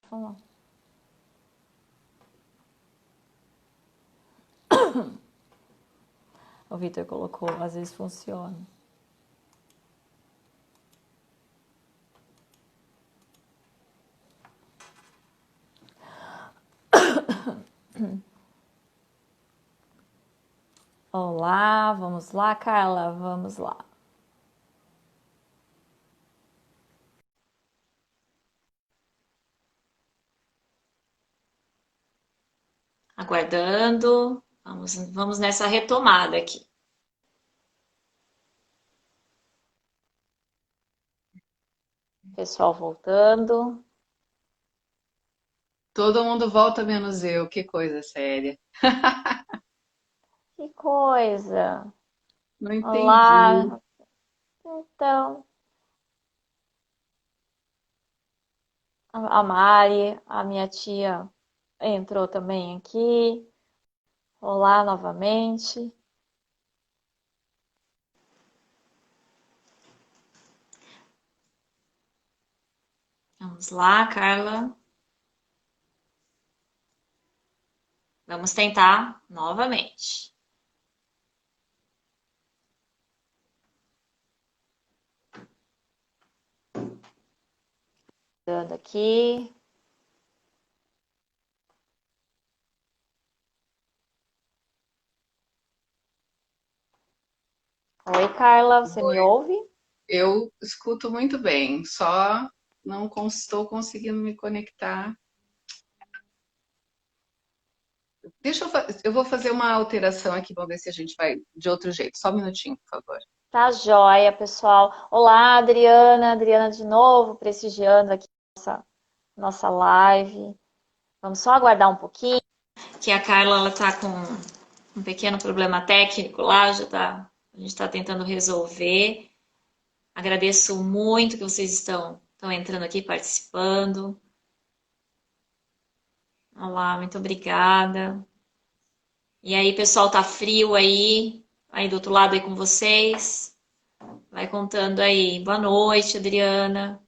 Vamos lá. O Vitor colocou, às vezes funciona. Olá, vamos lá, Carla, vamos lá. Aguardando, vamos nessa retomada aqui. Pessoal voltando. Todo mundo volta menos eu, que coisa séria. Que coisa! Não entendi. Olá! Então, a Mari, a minha tia, entrou também aqui. Olá novamente. Vamos lá, Carla. Vamos tentar novamente. Dando aqui. Oi, Carla, você me Oi. ouve? Eu escuto muito bem, só não estou conseguindo me conectar. Eu vou fazer uma alteração aqui, vamos ver se a gente vai de outro jeito. Só um minutinho, por favor. Tá joia, pessoal. Olá, Adriana. Adriana de novo, prestigiando aqui nossa live. Vamos só aguardar um pouquinho. Que a Carla ela tá com um pequeno problema técnico lá, a gente está tentando resolver. Agradeço muito que vocês estão entrando aqui, participando. Olá, muito obrigada. E aí, pessoal, tá frio aí do outro lado aí com vocês? Vai contando aí. Boa noite, Adriana.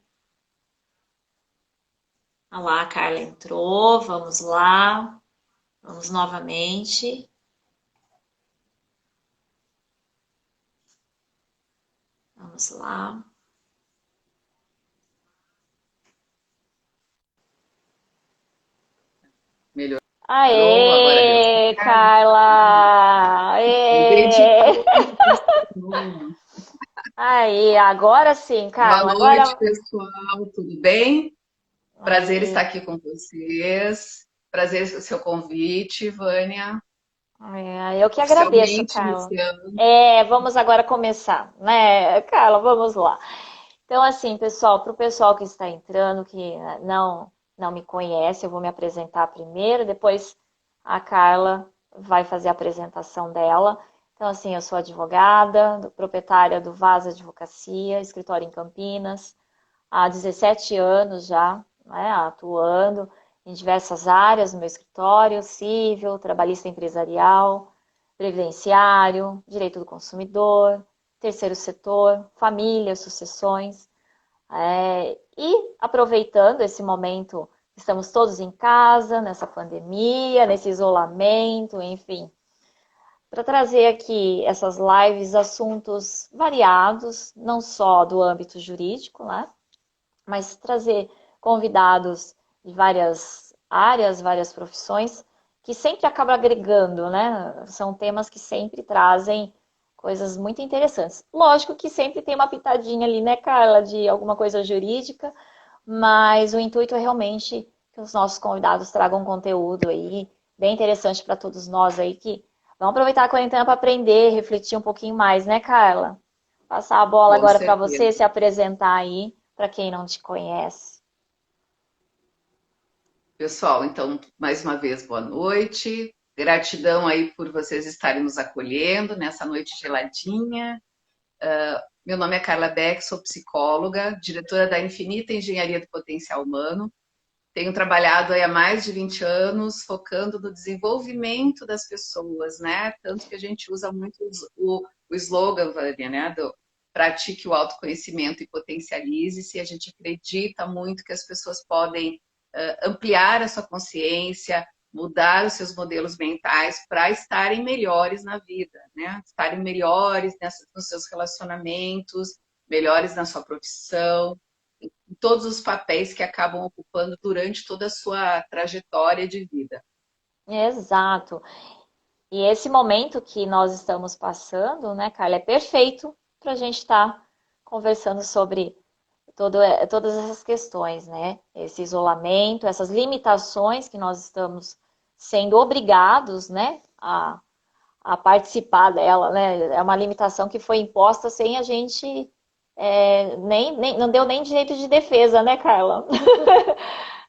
Olha lá, a Carla entrou. Vamos lá. Vamos novamente. Vamos lá. Melhorou? Agora deu Aê, certo? Carla! Mudei de Aê! novo. Aí, agora sim, Boa Carla. noite, Agora. pessoal. Tudo bem? Prazer estar Aí, aqui com vocês. Prazer o seu convite, Vânia. eu que agradeço, Oficialmente Carla. iniciando. Vamos agora começar, né, Carla? Vamos lá. Então, assim, pessoal, para o pessoal que está entrando, que não me conhece, eu vou me apresentar primeiro, depois a Carla vai fazer a apresentação dela. Então, assim, eu sou advogada, proprietária do Vaz Advocacia, escritório em Campinas, há 17 anos já, né, atuando em diversas áreas no meu escritório, civil, trabalhista empresarial, previdenciário, direito do consumidor, terceiro setor, família, sucessões. E aproveitando esse momento, estamos todos em casa, nessa pandemia, nesse isolamento, enfim, para trazer aqui essas lives assuntos variados, não só do âmbito jurídico, né? Mas trazer convidados de várias áreas, várias profissões, que sempre acaba agregando, né? São temas que sempre trazem coisas muito interessantes. Lógico que sempre tem uma pitadinha ali, né, Carla, de alguma coisa jurídica, mas o intuito é realmente que os nossos convidados tragam um conteúdo aí bem interessante para todos nós aí que vamos aproveitar a quarentena para aprender, refletir um pouquinho mais, né, Carla? Passar a bola Com agora para você se certeza. apresentar aí, para quem não te conhece. Pessoal, então, mais uma vez, boa noite. Gratidão aí por vocês estarem nos acolhendo nessa noite geladinha. Meu nome é Carla Beck, sou psicóloga, diretora da Infinita Engenharia do Potencial Humano. Tenho trabalhado aí há mais de 20 anos, focando no desenvolvimento das pessoas, né? Tanto que a gente usa muito o slogan, Vânia, né? Do pratique o autoconhecimento e potencialize-se. A gente acredita muito que as pessoas podem ampliar a sua consciência, mudar os seus modelos mentais para estarem melhores na vida, né? Estarem melhores nos seus relacionamentos, melhores na sua profissão, em todos os papéis que acabam ocupando durante toda a sua trajetória de vida. Exato. E esse momento que nós estamos passando, né, Carla, é perfeito para a gente estar conversando sobre todas essas questões, né? Esse isolamento, essas limitações que nós estamos sendo obrigados, né, a participar dela, né? É uma limitação que foi imposta sem a gente não deu nem direito de defesa, né, Carla?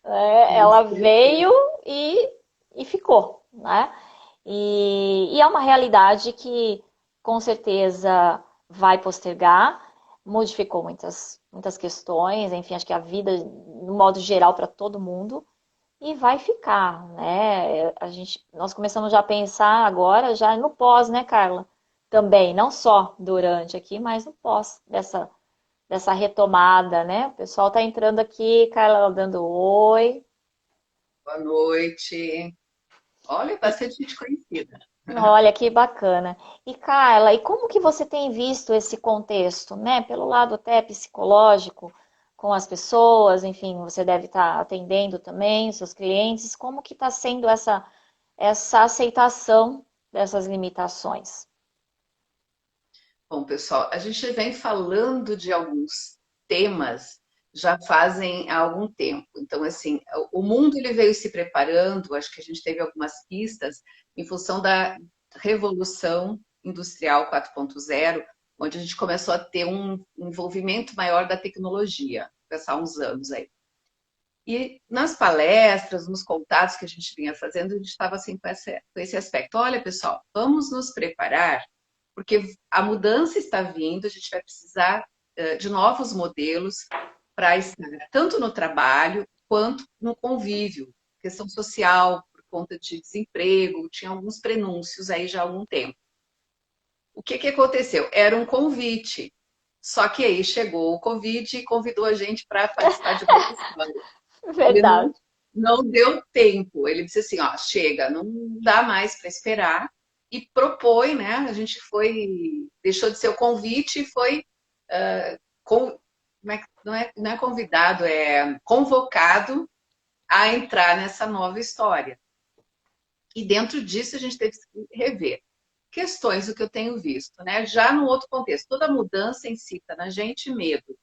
Ela veio e ficou, né? E é uma realidade que com certeza vai postergar, modificou muitas questões, enfim, acho que a vida, no modo geral, para todo mundo, e vai ficar, né? Nós começamos já a pensar agora, já no pós, né, Carla? Também, não só durante aqui, mas no pós dessa retomada, né? O pessoal tá entrando aqui, Carla dando oi. Boa noite. Olha, bastante gente conhecida. Olha que bacana. E Carla, e como que você tem visto esse contexto, né? Pelo lado até psicológico, com as pessoas, enfim, você deve estar atendendo também os seus clientes. Como que está sendo essa aceitação dessas limitações? Bom, pessoal, a gente vem falando de alguns temas já fazem algum tempo. Então, assim, o mundo ele veio se preparando, acho que a gente teve algumas pistas em função da revolução industrial 4.0, onde a gente começou a ter um envolvimento maior da tecnologia, passar uns anos aí. E nas palestras, nos contatos que a gente vinha fazendo, a gente estava assim com esse aspecto. Olha, pessoal, vamos nos preparar porque a mudança está vindo, a gente vai precisar de novos modelos para estar tanto no trabalho quanto no convívio, questão social, por conta de desemprego, tinha alguns prenúncios aí já há algum tempo. O que aconteceu? Era um convite, só que aí chegou o Covid e convidou a gente para participar de outra história. Ele Verdade. não deu tempo. Ele disse assim, ó, chega, não dá mais para esperar. E propõe, né? A gente deixou de ser o convite e foi, não é convidado, é convocado a entrar nessa nova história. E dentro disso a gente teve que rever questões do que eu tenho visto, né? Já no outro contexto, toda mudança incita na gente medo.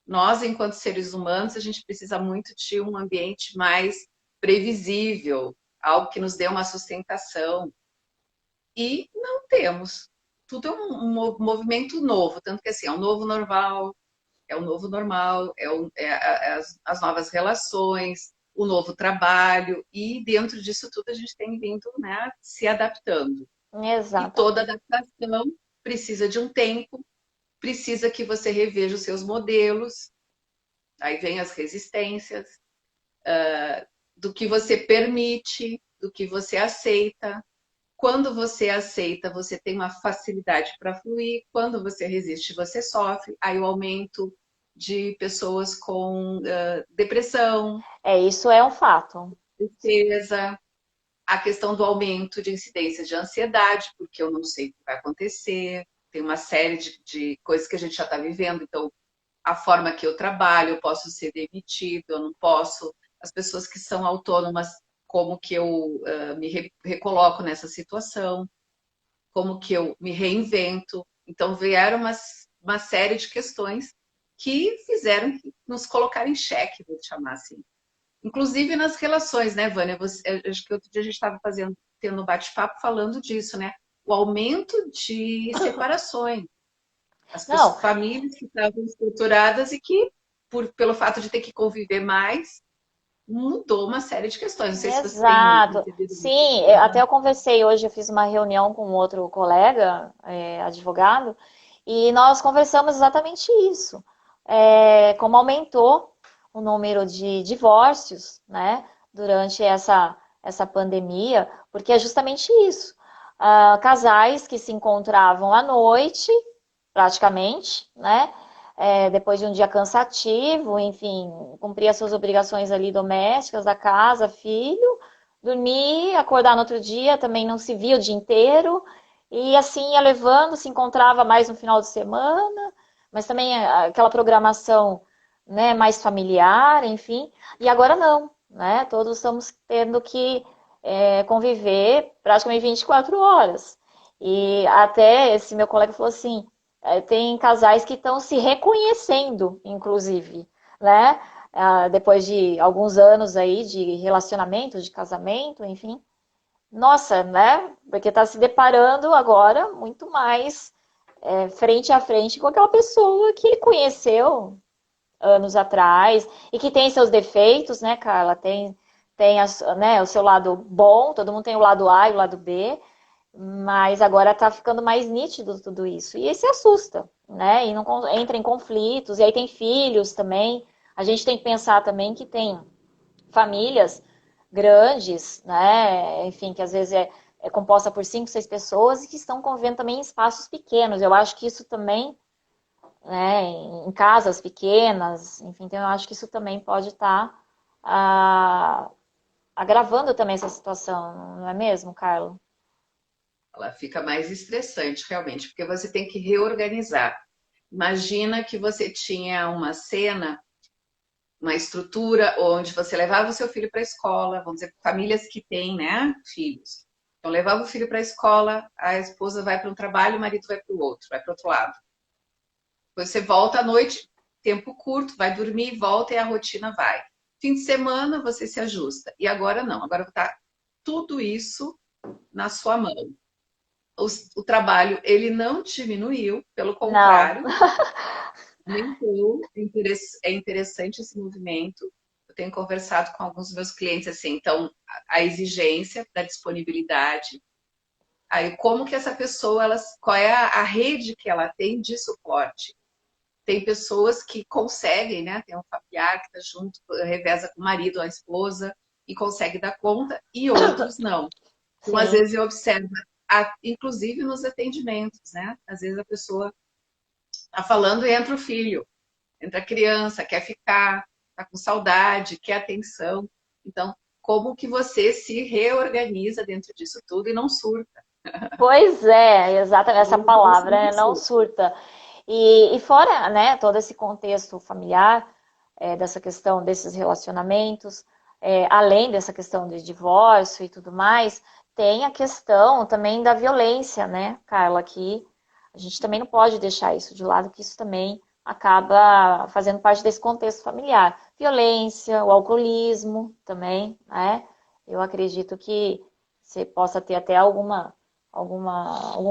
Nós, enquanto seres humanos, a gente precisa muito de um ambiente mais previsível, algo que nos dê uma sustentação. E não temos. Tudo é um movimento novo, tanto que assim, é um novo normal, é o novo normal, as novas relações, o novo trabalho, e dentro disso tudo a gente tem vindo, né, se adaptando. E toda Exatamente. adaptação precisa de um tempo, precisa que você reveja os seus modelos, aí vem as resistências, do que você permite, do que você aceita. Quando você aceita, você tem uma facilidade para fluir. Quando você resiste, você sofre. Aí o aumento de pessoas com depressão, Isso é um fato. tristeza, a questão do aumento de incidência de ansiedade, porque eu não sei o que vai acontecer. Tem uma série de coisas que a gente já está vivendo. Então, a forma que eu trabalho, eu posso ser demitido, eu não posso. As pessoas que são autônomas, como que eu me recoloco nessa situação, como que eu me reinvento. Então vieram uma série de questões que fizeram nos colocar em xeque, vou te chamar assim. Inclusive nas relações, né, Vânia? Acho que outro dia a gente estava tendo um bate-papo falando disso, né? O aumento de separações. Não, Famílias que estavam estruturadas e que, pelo fato de ter que conviver mais, mudou uma série de questões. Não sei se você tem exato. percebido isso. Sim, até eu conversei hoje, eu fiz uma reunião com outro colega, advogado, e nós conversamos exatamente isso. Como aumentou o número de divórcios, né, durante essa pandemia, porque é justamente isso. Casais que se encontravam à noite, praticamente, né, depois de um dia cansativo, enfim, cumprir as suas obrigações ali domésticas, da casa, filho, dormir, acordar no outro dia, também não se via o dia inteiro, e assim ia levando, se encontrava mais no final de semana, mas também aquela programação, né, mais familiar, enfim, e agora não, né? Todos estamos tendo que conviver praticamente 24 horas. E até esse meu colega falou assim, tem casais que estão se reconhecendo, inclusive, né? Depois de alguns anos aí de relacionamento, de casamento, enfim. Nossa, né? Porque está se deparando agora muito mais frente a frente com aquela pessoa que ele conheceu anos atrás e que tem seus defeitos, né, Carla? Né, o seu lado bom, todo mundo tem o lado A e o lado B, mas agora tá ficando mais nítido tudo isso. E aí se assusta, né? E não entra em conflitos, e aí tem filhos também. A gente tem que pensar também que tem famílias grandes, né? Enfim, que às vezes é composta por 5, 6 pessoas e que estão convivendo também em espaços pequenos. Eu acho que isso também, né, em casas pequenas, enfim, então eu acho que isso também pode estar agravando também essa situação, não é mesmo, Carlos? Ela fica mais estressante, realmente, porque você tem que reorganizar. Imagina que você tinha uma cena, uma estrutura onde você levava o seu filho para a escola, vamos dizer, famílias que têm, né, filhos. Então, levava o filho para a escola, a esposa vai para um trabalho, o marido vai para o outro, vai para o outro lado. Depois você volta à noite, tempo curto, vai dormir, volta e a rotina vai. Fim de semana você se ajusta. E agora não, agora está tudo isso na sua mão. O trabalho, ele não diminuiu, pelo Não. contrário, aumentou. É interessante esse movimento. Eu tenho conversado com alguns dos meus clientes assim, então a exigência da disponibilidade, aí como que essa pessoa, qual é a rede que ela tem de suporte? Tem pessoas que conseguem, né? Tem um familiar que está junto, reveza com o marido ou a esposa e consegue dar conta, e outros não. Então, às Sim. vezes eu observo, inclusive nos atendimentos, né? Às vezes a pessoa está falando e entra o filho, entra a criança, quer ficar, está com saudade, quer atenção. Então, como que você se reorganiza dentro disso tudo e não surta? Pois é, exatamente essa Como que você palavra, não né? Não surta? surta. E fora, né, todo esse contexto familiar, dessa questão desses relacionamentos, além dessa questão de divórcio e tudo mais, tem a questão também da violência, né, Carla, que a gente também não pode deixar isso de lado, que isso também acaba fazendo parte desse contexto familiar. Violência, o alcoolismo também, né? Eu acredito que você possa ter até algum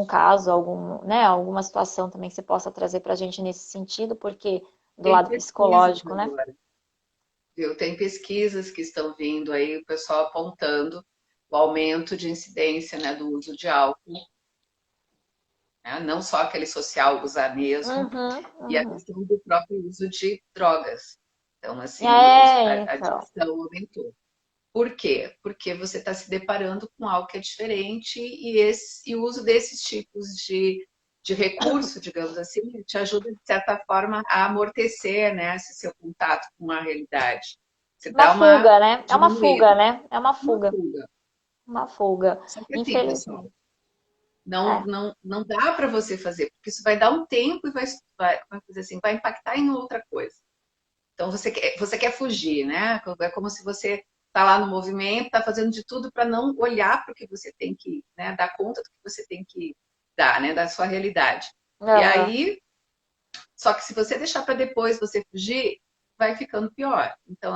caso, né, alguma situação também que você possa trazer para a gente nesse sentido, porque do Tem lado pesquisas psicológico, né? agora, viu? Tem pesquisas que estão vindo aí, o pessoal apontando o aumento de incidência, né, do uso de álcool, né? Não só aquele social usar mesmo, Uhum, e a uhum. questão do próprio uso de drogas. Então, assim, a Então. adicção aumentou. Por quê? Porque você está se deparando com algo que é diferente e o uso desses tipos de recurso, digamos assim, te ajuda, de certa forma, a amortecer, né, esse seu contato com a realidade. Você Uma dá uma fuga, né? É uma fuga, diminuída, né? É uma uma fuga. fuga. Uma fuga. Só que assim, pessoal, Infelizmente. não, É. não, não dá para você fazer, porque isso vai dar um tempo e vai fazer assim, vai impactar em outra coisa. Então você quer fugir, né? É como se você está lá no movimento, está fazendo de tudo para não olhar para o que você tem que, né, dar conta do que você tem que dar, né, da sua realidade. E Aham. aí, só que se você deixar para depois você fugir, vai ficando pior. Então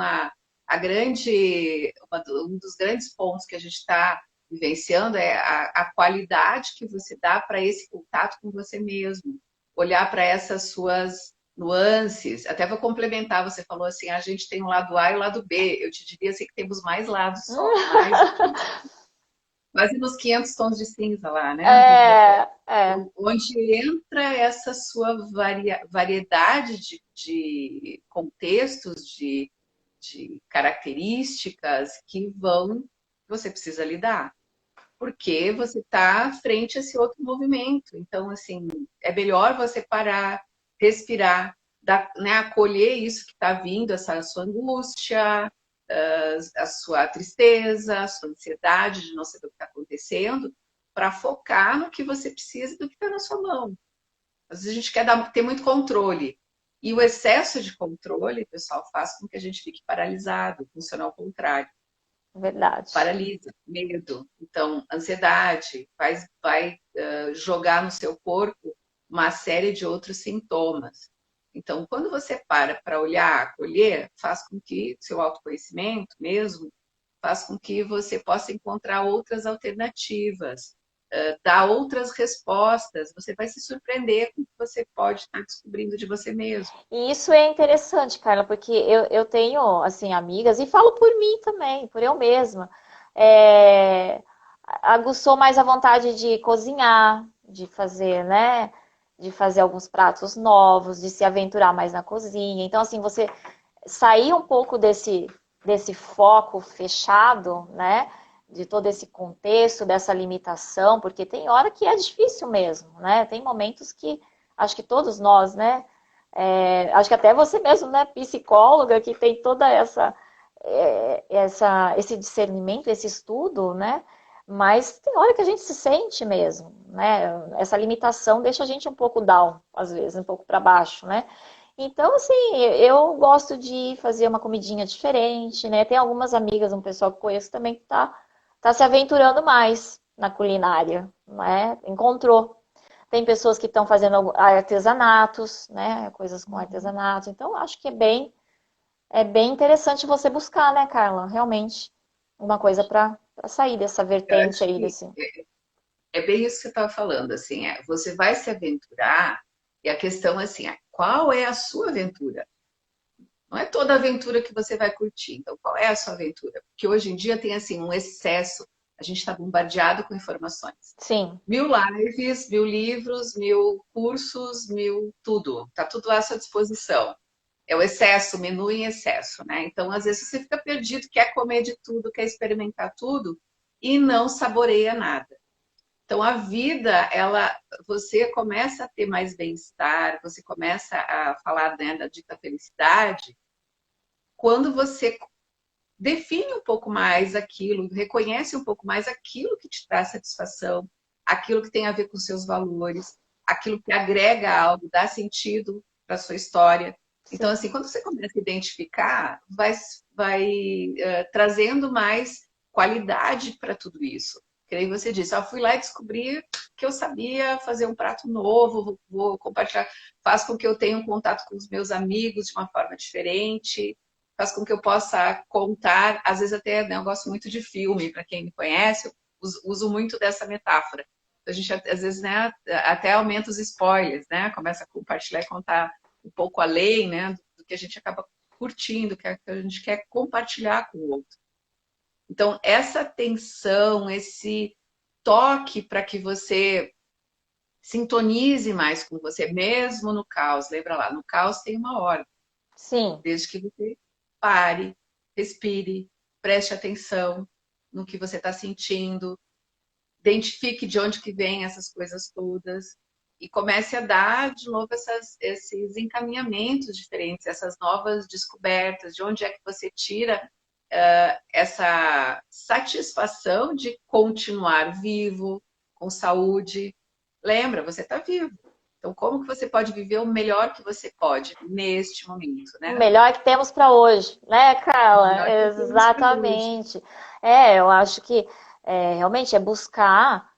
um dos grandes pontos que a gente está vivenciando é a qualidade que você dá para esse contato com você mesmo. Olhar para essas suas nuances. Até vou complementar, você falou assim, a gente tem o lado A e o lado B. Eu te diria assim que temos mais lados só, mais do que isso. Quase nos 500 tons de cinza lá, né? É. Onde entra essa sua variedade de contextos, de características que você precisa lidar, porque você está frente a esse outro movimento. Então, assim, é melhor você parar, respirar, né, acolher isso que está vindo, essa sua angústia, a sua tristeza, a sua ansiedade de não saber o que está acontecendo, para focar no que você precisa e do que está na sua mão. Às vezes a gente quer ter muito controle. E o excesso de controle, pessoal, faz com que a gente fique paralisado, funciona ao contrário. Verdade. Paralisa, medo. Então, ansiedade vai jogar no seu corpo uma série de outros sintomas. Então, quando você para olhar, acolher, faz com que seu autoconhecimento mesmo, faz com que você possa encontrar outras alternativas, dar outras respostas. Você vai se surpreender com o que você pode estar descobrindo de você mesmo. E isso é interessante, Carla, porque eu tenho, assim, amigas, e falo por mim também, por eu mesma. É, aguçou mais a vontade de cozinhar, de fazer, né? De fazer alguns pratos novos, de se aventurar mais na cozinha. Então, assim, você sair um pouco desse foco fechado, né? De todo esse contexto, dessa limitação, porque tem hora que é difícil mesmo, né? Tem momentos que acho que todos nós, né? Acho que até você mesmo, né, psicóloga, que tem toda esse discernimento, esse estudo, né? Mas tem hora que a gente se sente mesmo, né? Essa limitação deixa a gente um pouco down, às vezes, um pouco para baixo, né? Então, assim, eu gosto de fazer uma comidinha diferente, né? Tem algumas amigas, um pessoal que conheço também que tá se aventurando mais na culinária, né? Encontrou. Tem pessoas que estão fazendo artesanatos, né? Coisas com artesanato. Então, acho que é bem interessante você buscar, né, Carla? Realmente, uma coisa para sair dessa Eu vertente acho aí, que desse. é bem isso que você estava falando, assim, você vai se aventurar e a questão é assim, qual é a sua aventura? Não é toda aventura que você vai curtir. Então, qual é a sua aventura? Porque hoje em dia tem assim um excesso, a gente está bombardeado com informações. Sim, 1000 lives, 1000 livros, 1000 cursos, 1000 tudo. Está tudo à sua disposição. É o excesso, o menu em excesso, né? Então, às vezes você fica perdido, quer comer de tudo, quer experimentar tudo e não saboreia nada. Então, a vida, você começa a ter mais bem-estar, você começa a falar, né, da dita felicidade, quando você define um pouco mais aquilo, reconhece um pouco mais aquilo que te traz satisfação, aquilo que tem a ver com seus valores, aquilo que agrega algo, dá sentido para a sua história. Então, sim. assim, quando você começa a identificar, vai trazendo mais qualidade para tudo isso. Que aí você disse, fui lá e descobri que eu sabia fazer um prato novo, vou compartilhar, faz com que eu tenha um contato com os meus amigos de uma forma diferente, faz com que eu possa contar, às vezes até, né, eu gosto muito de filme, para quem me conhece, eu uso muito dessa metáfora. A gente, às vezes, né, até aumenta os spoilers, né, começa a compartilhar e contar um pouco além, né, do que a gente acaba curtindo, que a gente quer compartilhar com o outro. Então, essa atenção, esse toque para que você sintonize mais com você, mesmo no caos. Lembra lá, no caos tem uma ordem. Sim. Desde que você pare, respire, preste atenção no que você está sentindo, identifique de onde que vem essas coisas todas e comece a dar de novo esses encaminhamentos diferentes, essas novas descobertas, de onde é que você tira essa satisfação de continuar vivo, com saúde. Lembra, você está vivo. Então, como que você pode viver o melhor que você pode neste momento, O né? melhor que temos para hoje, né, O Carla? melhor que temos para hoje. Exatamente. Eu acho que realmente é buscar.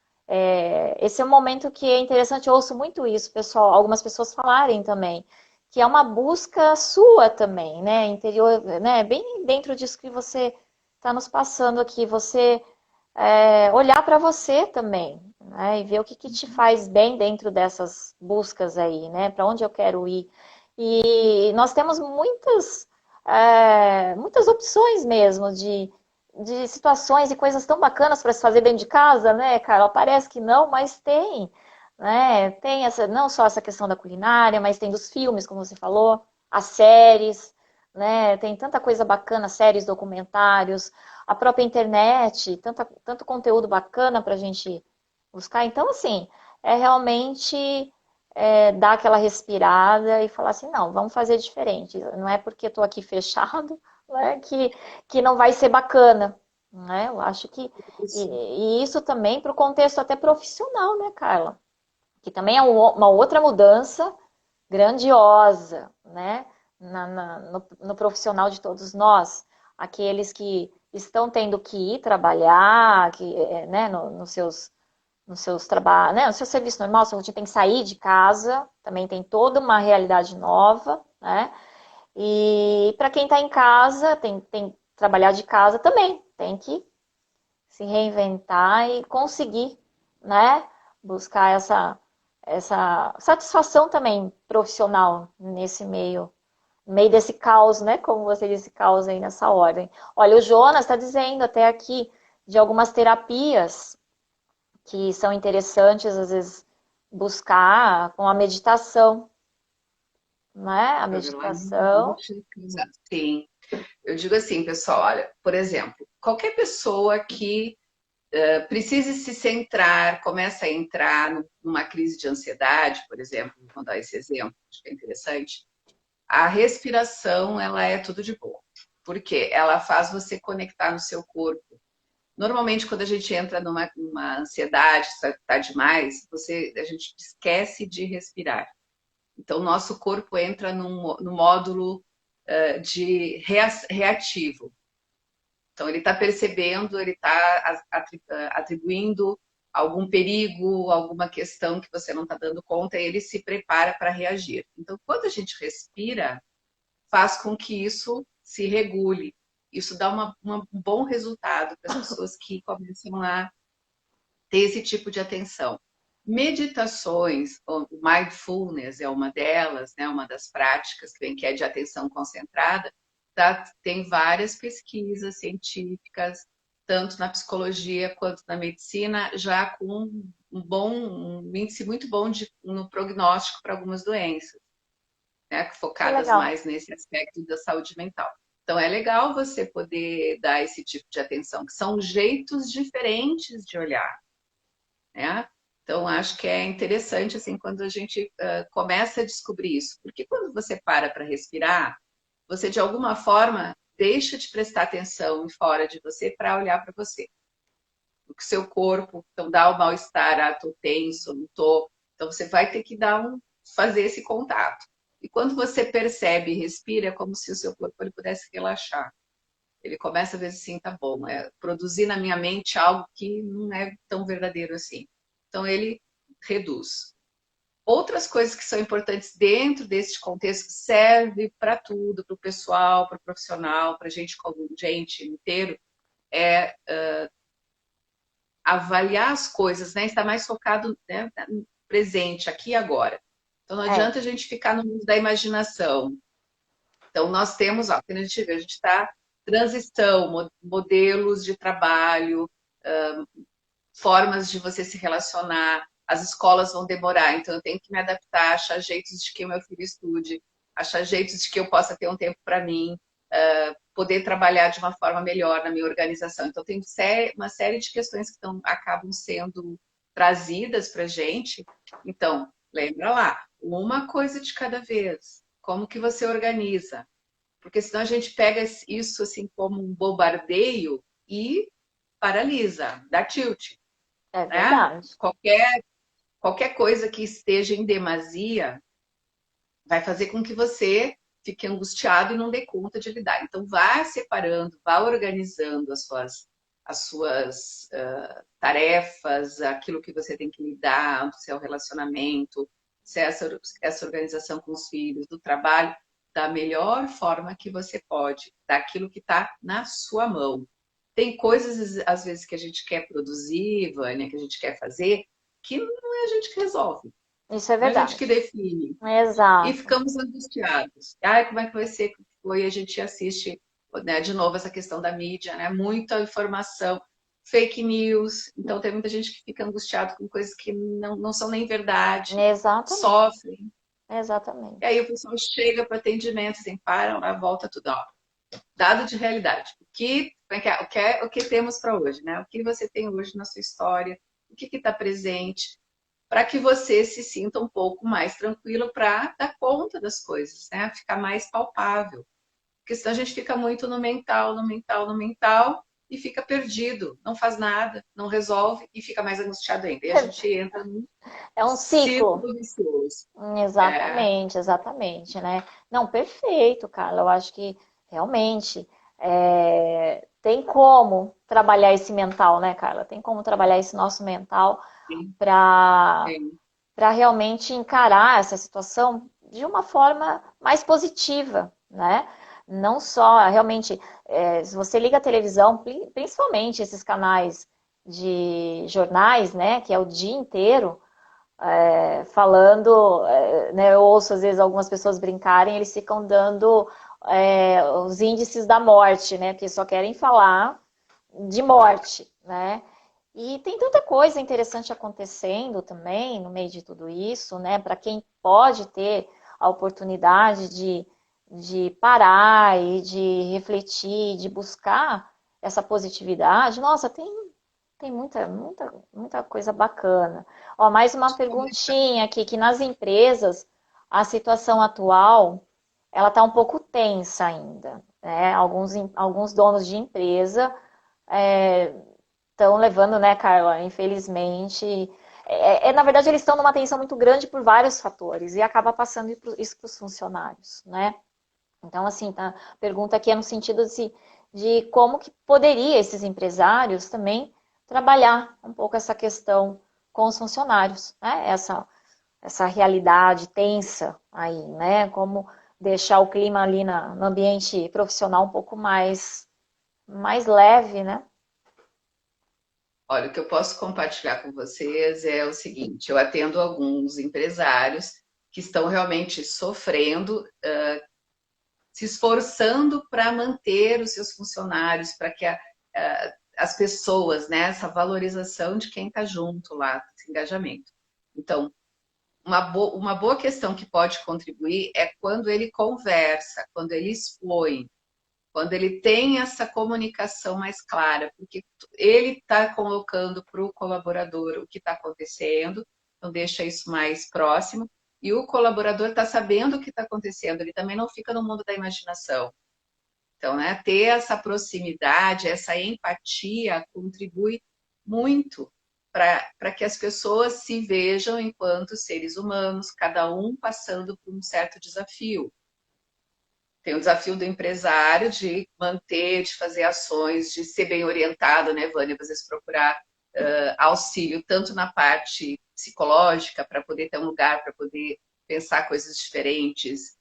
Esse é um momento que é interessante, eu ouço muito isso, pessoal, algumas pessoas falarem também, que é uma busca sua também, né? Interior, né? Bem dentro disso que você está nos passando aqui, você olhar para você também, né? E ver o que te faz bem dentro dessas buscas aí, né? Para onde eu quero ir. E nós temos muitas opções mesmo de situações e coisas tão bacanas para se fazer dentro de casa, né, Carla? Parece que não, mas tem, né? Tem não só essa questão da culinária, mas tem dos filmes, como você falou, as séries, né? Tem tanta coisa bacana, séries, documentários, a própria internet, tanto conteúdo bacana para a gente buscar. Então, assim, é realmente dar aquela respirada e falar assim, não, vamos fazer diferente. Não é porque eu tô aqui fechado, né, que não vai ser bacana, né? Eu acho que Isso. e isso também para o contexto até profissional, né, Carla? Que também é uma outra mudança grandiosa, né? No profissional de todos nós, aqueles que estão tendo que ir trabalhar, né, nos seus trabalhos, né, no seu serviço normal, se você tem que sair de casa, também tem toda uma realidade nova, né? E para quem está em casa, tem que trabalhar de casa também, tem que se reinventar e conseguir, né, buscar essa satisfação também profissional nesse meio, no meio desse caos, né, como você disse, caos aí nessa ordem. Olha, o Jonas está dizendo até aqui de algumas terapias que são interessantes, às vezes, buscar com a meditação, né? A Para ver lá meditação. sim. Eu digo assim, pessoal, olha, por exemplo, qualquer pessoa que precise se centrar, começa a entrar numa crise de ansiedade, por exemplo, vou dar esse exemplo, acho que é interessante. A respiração, ela é tudo de bom, porque ela faz você conectar no seu corpo. Normalmente, quando a gente entra numa ansiedade, está demais, a gente esquece de respirar. Então, nosso corpo entra no módulo de reativo. Então, ele está percebendo, ele está atribuindo algum perigo, alguma questão que você não está dando conta, e ele se prepara para reagir. Então, quando a gente respira, faz com que isso se regule. Isso dá um bom resultado para as pessoas que começam a ter esse tipo de atenção. Meditações, o mindfulness é uma delas, né, uma das práticas que é de atenção concentrada, tem várias pesquisas científicas, tanto na psicologia quanto na medicina, já com um índice muito bom no prognóstico para algumas doenças, né, Que focadas legal. mais nesse aspecto da saúde mental. Então, é legal você poder dar esse tipo de atenção, que são jeitos diferentes de olhar, né? Então, acho que é interessante, assim, quando a gente começa a descobrir isso. Porque quando você para respirar, você, de alguma forma, deixa de prestar atenção fora de você para olhar para você. O que seu corpo, então, dá o mal-estar, ah, tô tenso, não tô. Então, você vai ter que fazer esse contato. E quando você percebe e respira, é como se o seu corpo ele pudesse relaxar. Ele começa a ver assim, tá bom, produzir na minha mente algo que não é tão verdadeiro assim. Então ele reduz. Outras coisas que são importantes dentro desse contexto serve para tudo, para o pessoal, para o profissional, para a gente como gente inteiro, é avaliar as coisas, né? Estar mais focado, né, no presente, aqui e agora. Então não É, adianta a gente ficar no mundo da imaginação. Então, nós temos, ó, quando a gente vê, a gente está transição, modelos de trabalho, formas de você se relacionar. As escolas vão demorar, então eu tenho que me adaptar, achar jeitos de que o meu filho estude, achar jeitos de que eu possa ter um tempo para mim, poder trabalhar de uma forma melhor na minha organização. Então, tem uma série de questões que acabam sendo trazidas para a gente. Então, lembra lá, uma coisa de cada vez. Como que você organiza? Porque senão a gente pega isso assim como um bombardeio e paralisa, dá tilt, é né? verdade. Qualquer coisa que esteja em demasia vai fazer com que você fique angustiado e não dê conta de lidar. Então, vá separando, vá organizando as suas tarefas, aquilo que você tem que lidar, do seu relacionamento, essa organização com os filhos, do trabalho, da melhor forma que você pode, daquilo que está na sua mão. Tem coisas, às vezes, que a gente quer produzir, Vânia, que a gente quer fazer, que não é a gente que resolve, Isso é não é a gente verdade. que define e Exato. ficamos angustiados. Ai, como é que vai ser? Foi, a gente assiste, né, de novo essa questão da mídia, né? Muita informação, fake news. Então tem muita gente que fica angustiado com coisas que não são nem verdade, Exatamente. sofrem. E Exatamente. aí o pessoal chega para atendimento, assim, para, lá, volta tudo, ó. Dado de realidade. O que temos para hoje, né? O que você tem hoje na sua história? O que está presente? para que você se sinta um pouco mais tranquilo para dar conta das coisas, né? Ficar mais palpável. Porque senão a gente fica muito no mental, no mental, no mental e fica perdido, não faz nada, não resolve e fica mais angustiado ainda. E a gente entra num É um ciclo. círculo vicioso. É, Exatamente, exatamente, né? Não, perfeito, Carla. Eu acho que realmente tem como trabalhar esse mental, né, Carla? Tem como trabalhar esse nosso mental sim, para sim, realmente encarar essa situação de uma forma mais positiva, né? Não só, realmente, se você liga a televisão, principalmente esses canais de jornais, né, que é o dia inteiro, falando, né, eu ouço às vezes algumas pessoas brincarem, eles ficam dando os índices da morte, né, que só querem falar de morte, né? E tem tanta coisa interessante acontecendo também no meio de tudo isso, né? Para quem pode ter a oportunidade de parar e de refletir, de buscar essa positividade, nossa, tem muita coisa bacana. Ó, mais uma perguntinha aqui, que nas empresas a situação atual ela está um pouco tensa ainda, né? Alguns donos de empresa estão levando, né, Carla, infelizmente. Na verdade, eles estão numa tensão muito grande por vários fatores e acaba passando isso para os funcionários, né? Então, assim, tá, a pergunta aqui é no sentido de como que poderia esses empresários também trabalhar um pouco essa questão com os funcionários, né? Essa realidade tensa aí, né? Como deixar o clima ali no ambiente profissional um pouco mais leve, né? olha, o que eu posso compartilhar com vocês é o seguinte: eu atendo alguns empresários que estão realmente sofrendo, se esforçando para manter os seus funcionários, para que as pessoas, né, essa valorização de quem está junto lá, esse engajamento. Então, uma boa questão que pode contribuir é quando ele conversa, quando ele expõe, quando ele tem essa comunicação mais clara, porque ele está colocando para o colaborador o que está acontecendo, então deixa isso mais próximo, e o colaborador está sabendo o que está acontecendo, ele também não fica no mundo da imaginação. Então, né, ter essa proximidade, essa empatia contribui muito para que as pessoas se vejam enquanto seres humanos, cada um passando por um certo desafio. Tem o desafio do empresário de manter, de fazer ações, de ser bem orientado, né, Vânia? Às vezes procurar auxílio, tanto na parte psicológica, para poder ter um lugar, para poder pensar coisas diferentes,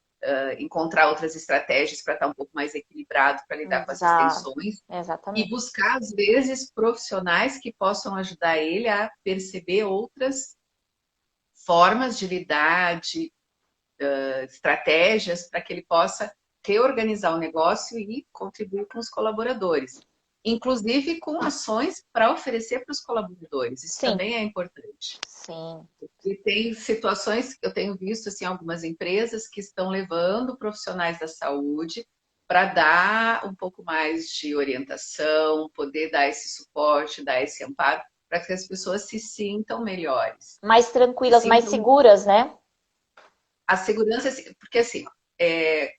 encontrar outras estratégias para estar um pouco mais equilibrado, para lidar com essas Exato, tensões, e exatamente. buscar, às vezes, profissionais que possam ajudar ele a perceber outras formas de lidar, de estratégias para que ele possa reorganizar o negócio e contribuir com os colaboradores. Inclusive com ações para oferecer para os colaboradores. Isso Sim, também é importante. sim. E tem situações que eu tenho visto assim, algumas empresas que estão levando profissionais da saúde para dar um pouco mais de orientação, poder dar esse suporte, dar esse amparo, para que as pessoas se sintam melhores. Mais Se tranquilas, mais sintam seguras, né? a segurança, porque assim,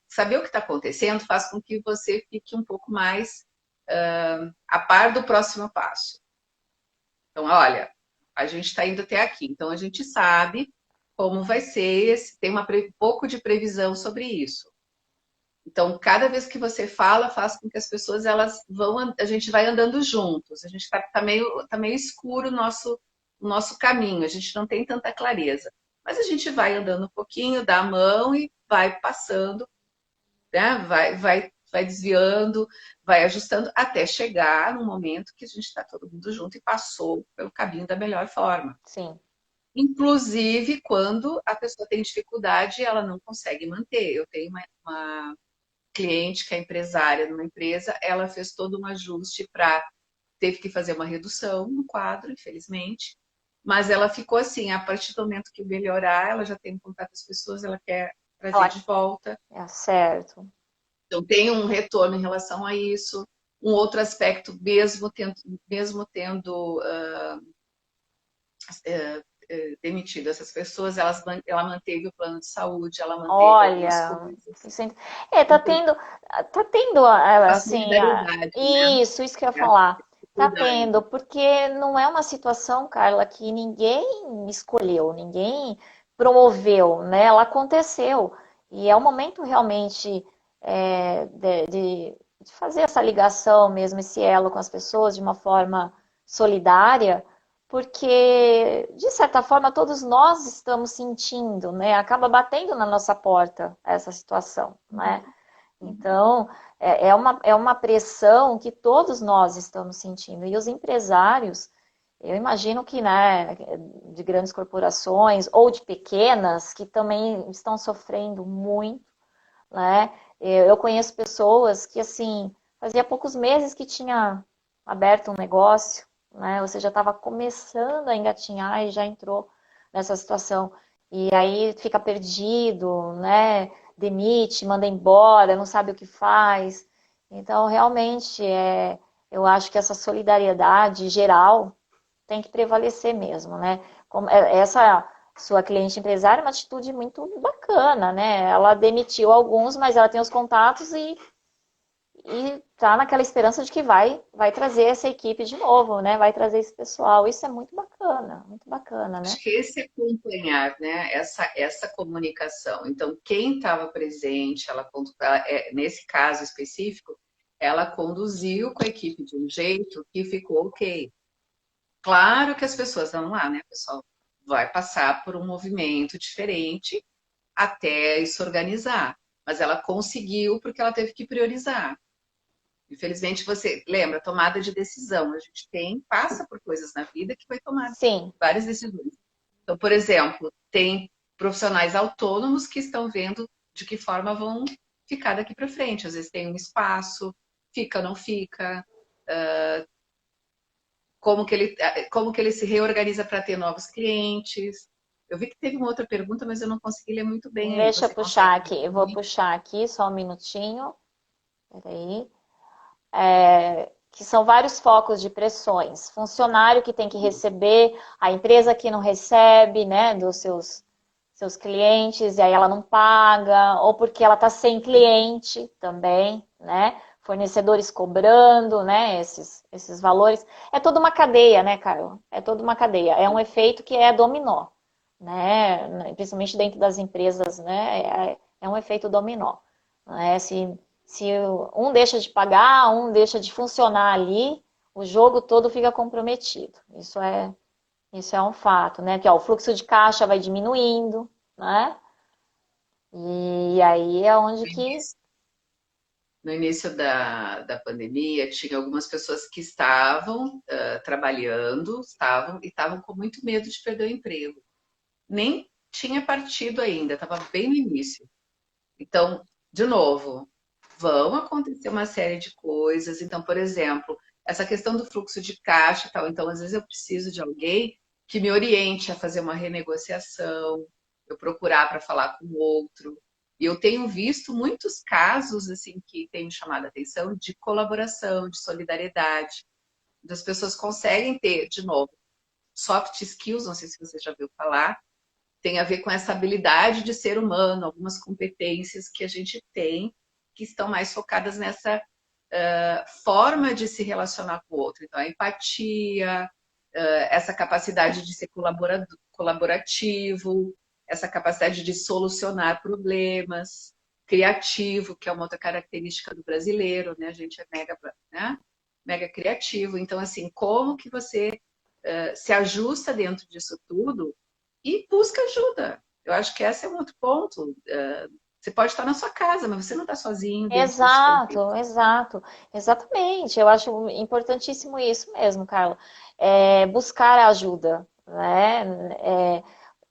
saber o que está acontecendo faz com que você fique um pouco mais a par do próximo passo. Então, olha, a gente está indo até aqui, então a gente sabe como vai ser, tem pouco de previsão sobre isso. Então, cada vez que você fala, faz com que as pessoas elas vão, a gente vai andando juntos. A gente tá meio escuro o nosso caminho, a gente não tem tanta clareza. Mas a gente vai andando um pouquinho, dá a mão e vai passando, né? Vai desviando, vai ajustando até chegar no momento que a gente está todo mundo junto e passou pelo caminho da melhor forma. Sim. Inclusive quando a pessoa tem dificuldade e ela não consegue manter. Eu tenho uma cliente que é empresária numa empresa, ela fez todo um ajuste para teve que fazer uma redução no quadro, infelizmente, mas ela ficou assim, a partir do momento que melhorar, ela já tem contato com as pessoas, ela quer trazer Ela de volta. é certo. Então tem um retorno em relação a isso. Um outro aspecto, mesmo tendo demitido essas pessoas, ela manteve o plano de saúde, ela manteve algumas Olha, coisas. isso Então, tá tendo, a assim, solidariedade, né? isso que eu ia É a falar. Tá tendo, solidariedade. porque não é uma situação, Carla, que ninguém escolheu, ninguém promoveu, né? Ela aconteceu. E é o momento realmente de fazer essa ligação mesmo, esse elo com as pessoas de uma forma solidária, porque de certa forma todos nós estamos sentindo, né? Acaba batendo na nossa porta essa situação, né? Então é uma pressão que todos nós estamos sentindo e os empresários, eu imagino que, né, de grandes corporações ou de pequenas que também estão sofrendo muito, né? Eu conheço pessoas que, assim, fazia poucos meses que tinha aberto um negócio, né? Você já estava começando a engatinhar e já entrou nessa situação. E aí fica perdido, né? Demite, manda embora, não sabe o que faz. Então, realmente, eu acho que essa solidariedade geral tem que prevalecer mesmo, né? Essa sua cliente empresária é uma atitude muito bacana, né? Ela demitiu alguns, mas ela tem os contatos e tá naquela esperança de que vai trazer essa equipe de novo, né? Vai trazer esse pessoal. Isso é muito bacana, né? Acho que esse acompanhar, né, essa comunicação. Então, quem estava presente, nesse caso específico, ela conduziu com a equipe de um jeito que ficou ok. Claro que as pessoas estão lá, né, pessoal? Vai passar por um movimento diferente até se organizar. Mas ela conseguiu porque ela teve que priorizar. Infelizmente, você lembra, tomada de decisão. A gente passa por coisas na vida que vai tomar Sim, várias decisões. Então, por exemplo, tem profissionais autônomos que estão vendo de que forma vão ficar daqui para frente. Às vezes tem um espaço, fica, não fica, como que ele se reorganiza para ter novos clientes. Eu vi que teve uma outra pergunta, mas eu não consegui ler muito bem aí. deixa eu Você puxar consegue aqui. Eu vou repetir? puxar aqui só um minutinho. Peraí. Que são vários focos de pressões. Funcionário que tem que receber, a empresa que não recebe, né, dos seus clientes, e aí ela não paga, ou porque ela está sem cliente também, né? Fornecedores cobrando, né, esses valores. É toda uma cadeia, né, Carol? É toda uma cadeia. É um efeito que é dominó, né? Principalmente dentro das empresas, né? É um efeito dominó. Né? Se um deixa de pagar, um deixa de funcionar ali, o jogo todo fica comprometido. Isso é um fato, né? Que ó, o fluxo de caixa vai diminuindo, né? E aí é onde que. No início da pandemia, tinha algumas pessoas que estavam trabalhando, e estavam com muito medo de perder o emprego. Nem tinha partido ainda, estava bem no início. Então, de novo, vão acontecer uma série de coisas. Então, por exemplo, essa questão do fluxo de caixa e tal. Então, às vezes eu preciso de alguém que me oriente a fazer uma renegociação, eu procurar para falar com o outro. E eu tenho visto muitos casos assim que têm me chamado a atenção de colaboração, de solidariedade, das pessoas conseguem ter, de novo, soft skills, não sei se você já viu falar, tem a ver com essa habilidade de ser humano, algumas competências que a gente tem que estão mais focadas nessa forma de se relacionar com o outro. Então, a empatia, essa capacidade de ser colaborativo, essa capacidade de solucionar problemas, criativo, que é uma outra característica do brasileiro, né? A gente é mega, né? Mega criativo. Então, assim, como que você se ajusta dentro disso tudo e busca ajuda? Eu acho que esse é um outro ponto. Você pode estar na sua casa, mas você não está sozinho dentro desse contexto. Exato, exatamente. Eu acho importantíssimo isso mesmo, Carla. Buscar ajuda, né? É,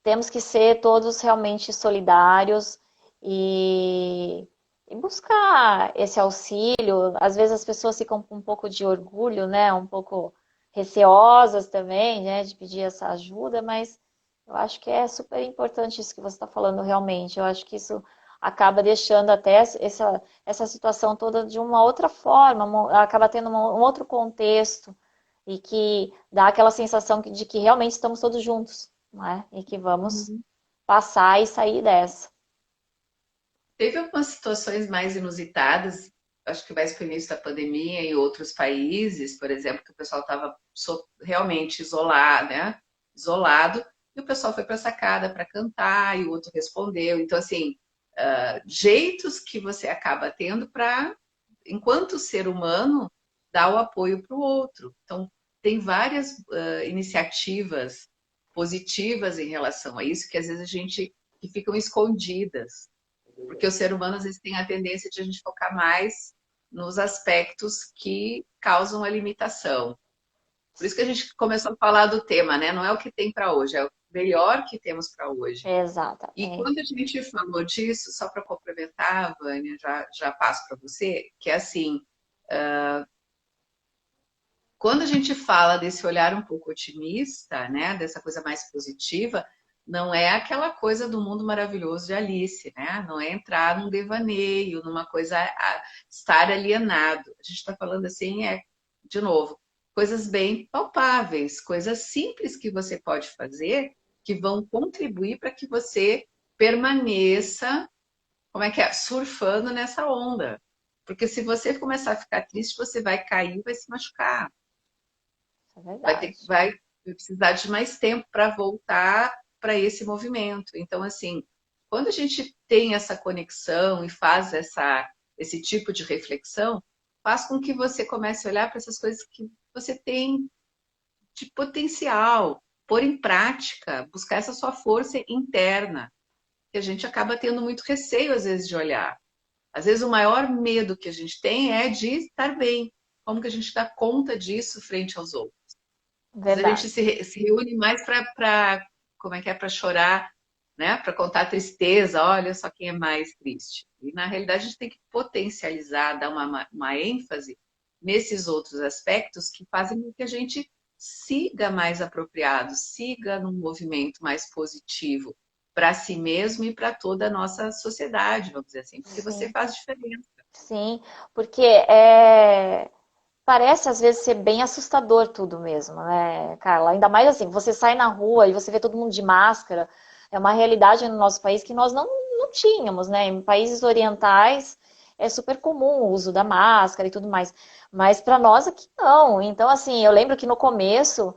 temos que ser todos realmente solidários e, e buscar esse auxílio. Às vezes as pessoas ficam com um pouco de orgulho, né? Um pouco receosas também, né? De pedir essa ajuda, mas eu acho que é super importante isso que você está falando realmente. Eu acho que isso acaba deixando até essa situação toda de uma outra forma, acaba tendo um outro contexto e que dá aquela sensação de que realmente estamos todos juntos, né? E que vamos Uhum. passar e sair dessa. Teve algumas situações mais inusitadas, acho que mais para o início da pandemia em outros países, por exemplo, que o pessoal estava realmente isolado, né? Isolado, e o pessoal foi para a sacada para cantar, e o outro respondeu. Então, assim, jeitos que você acaba tendo para, enquanto ser humano, dar o apoio para o outro. Então, tem várias iniciativas positivas em relação a isso, que às vezes a gente que ficam escondidas. Porque o ser humano, às vezes, tem a tendência de a gente focar mais nos aspectos que causam a limitação. Por isso que a gente começou a falar do tema, né? Não é o que tem para hoje, é o melhor que temos para hoje. E quando a Exatamente. gente falou disso, só para complementar, Vânia, já passo para você, que é assim, quando a gente fala desse olhar um pouco otimista, né, dessa coisa mais positiva, não é aquela coisa do mundo maravilhoso de Alice, né? Não é entrar num devaneio, numa coisa estar alienado. A gente está falando assim, de novo, coisas bem palpáveis, coisas simples que você pode fazer que vão contribuir para que você permaneça, como é que é, surfando nessa onda. Porque se você começar a ficar triste, você vai cair, vai se machucar Isso é vai verdade. vai precisar de mais tempo para voltar para esse movimento. Então, assim, quando a gente tem essa conexão e faz esse tipo de reflexão, faz com que você comece a olhar para essas coisas que você tem de potencial, pôr em prática, buscar essa sua força interna, que a gente acaba tendo muito receio, às vezes, de olhar. Às vezes, o maior medo que a gente tem é de estar bem. Como que a gente dá conta disso frente aos outros? Às vezes a gente Verdade. se reúne mais para, como é que é, para chorar, né? Para contar a tristeza, olha só quem é mais triste. E na realidade a gente tem que potencializar, dar uma ênfase nesses outros aspectos que fazem com que a gente siga mais apropriado, siga num movimento mais positivo para si mesmo e para toda a nossa sociedade, vamos dizer assim, porque você Sim, faz diferença. sim, porque parece às vezes ser bem assustador tudo mesmo, né, Carla? Ainda mais assim, você sai na rua e você vê todo mundo de máscara, é uma realidade no nosso país que nós não tínhamos, né? Em países orientais é super comum o uso da máscara e tudo mais, mas para nós aqui não. Então, assim, eu lembro que no começo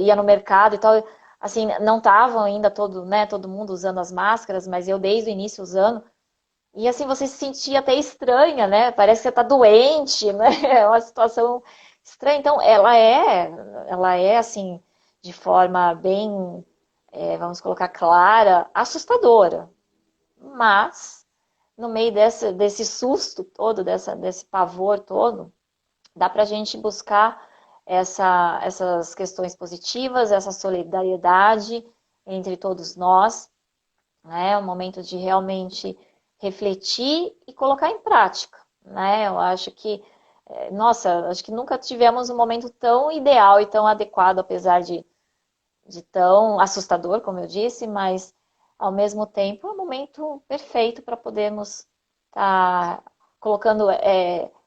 ia no mercado e tal, assim, não estavam ainda todo mundo usando as máscaras, mas eu desde o início usando. E assim, você se sentia até estranha, né? Parece que você tá doente, né? É uma situação estranha. Então, ela é assim, de forma bem, vamos colocar clara, assustadora. Mas, no meio desse susto todo, desse pavor todo, dá pra gente buscar essas questões positivas, essa solidariedade entre todos nós, né? É um momento de realmente refletir e colocar em prática, né? Eu acho que, nossa, acho que nunca tivemos um momento tão ideal e tão adequado, apesar de tão assustador, como eu disse, mas ao mesmo tempo é um momento perfeito para podermos estar colocando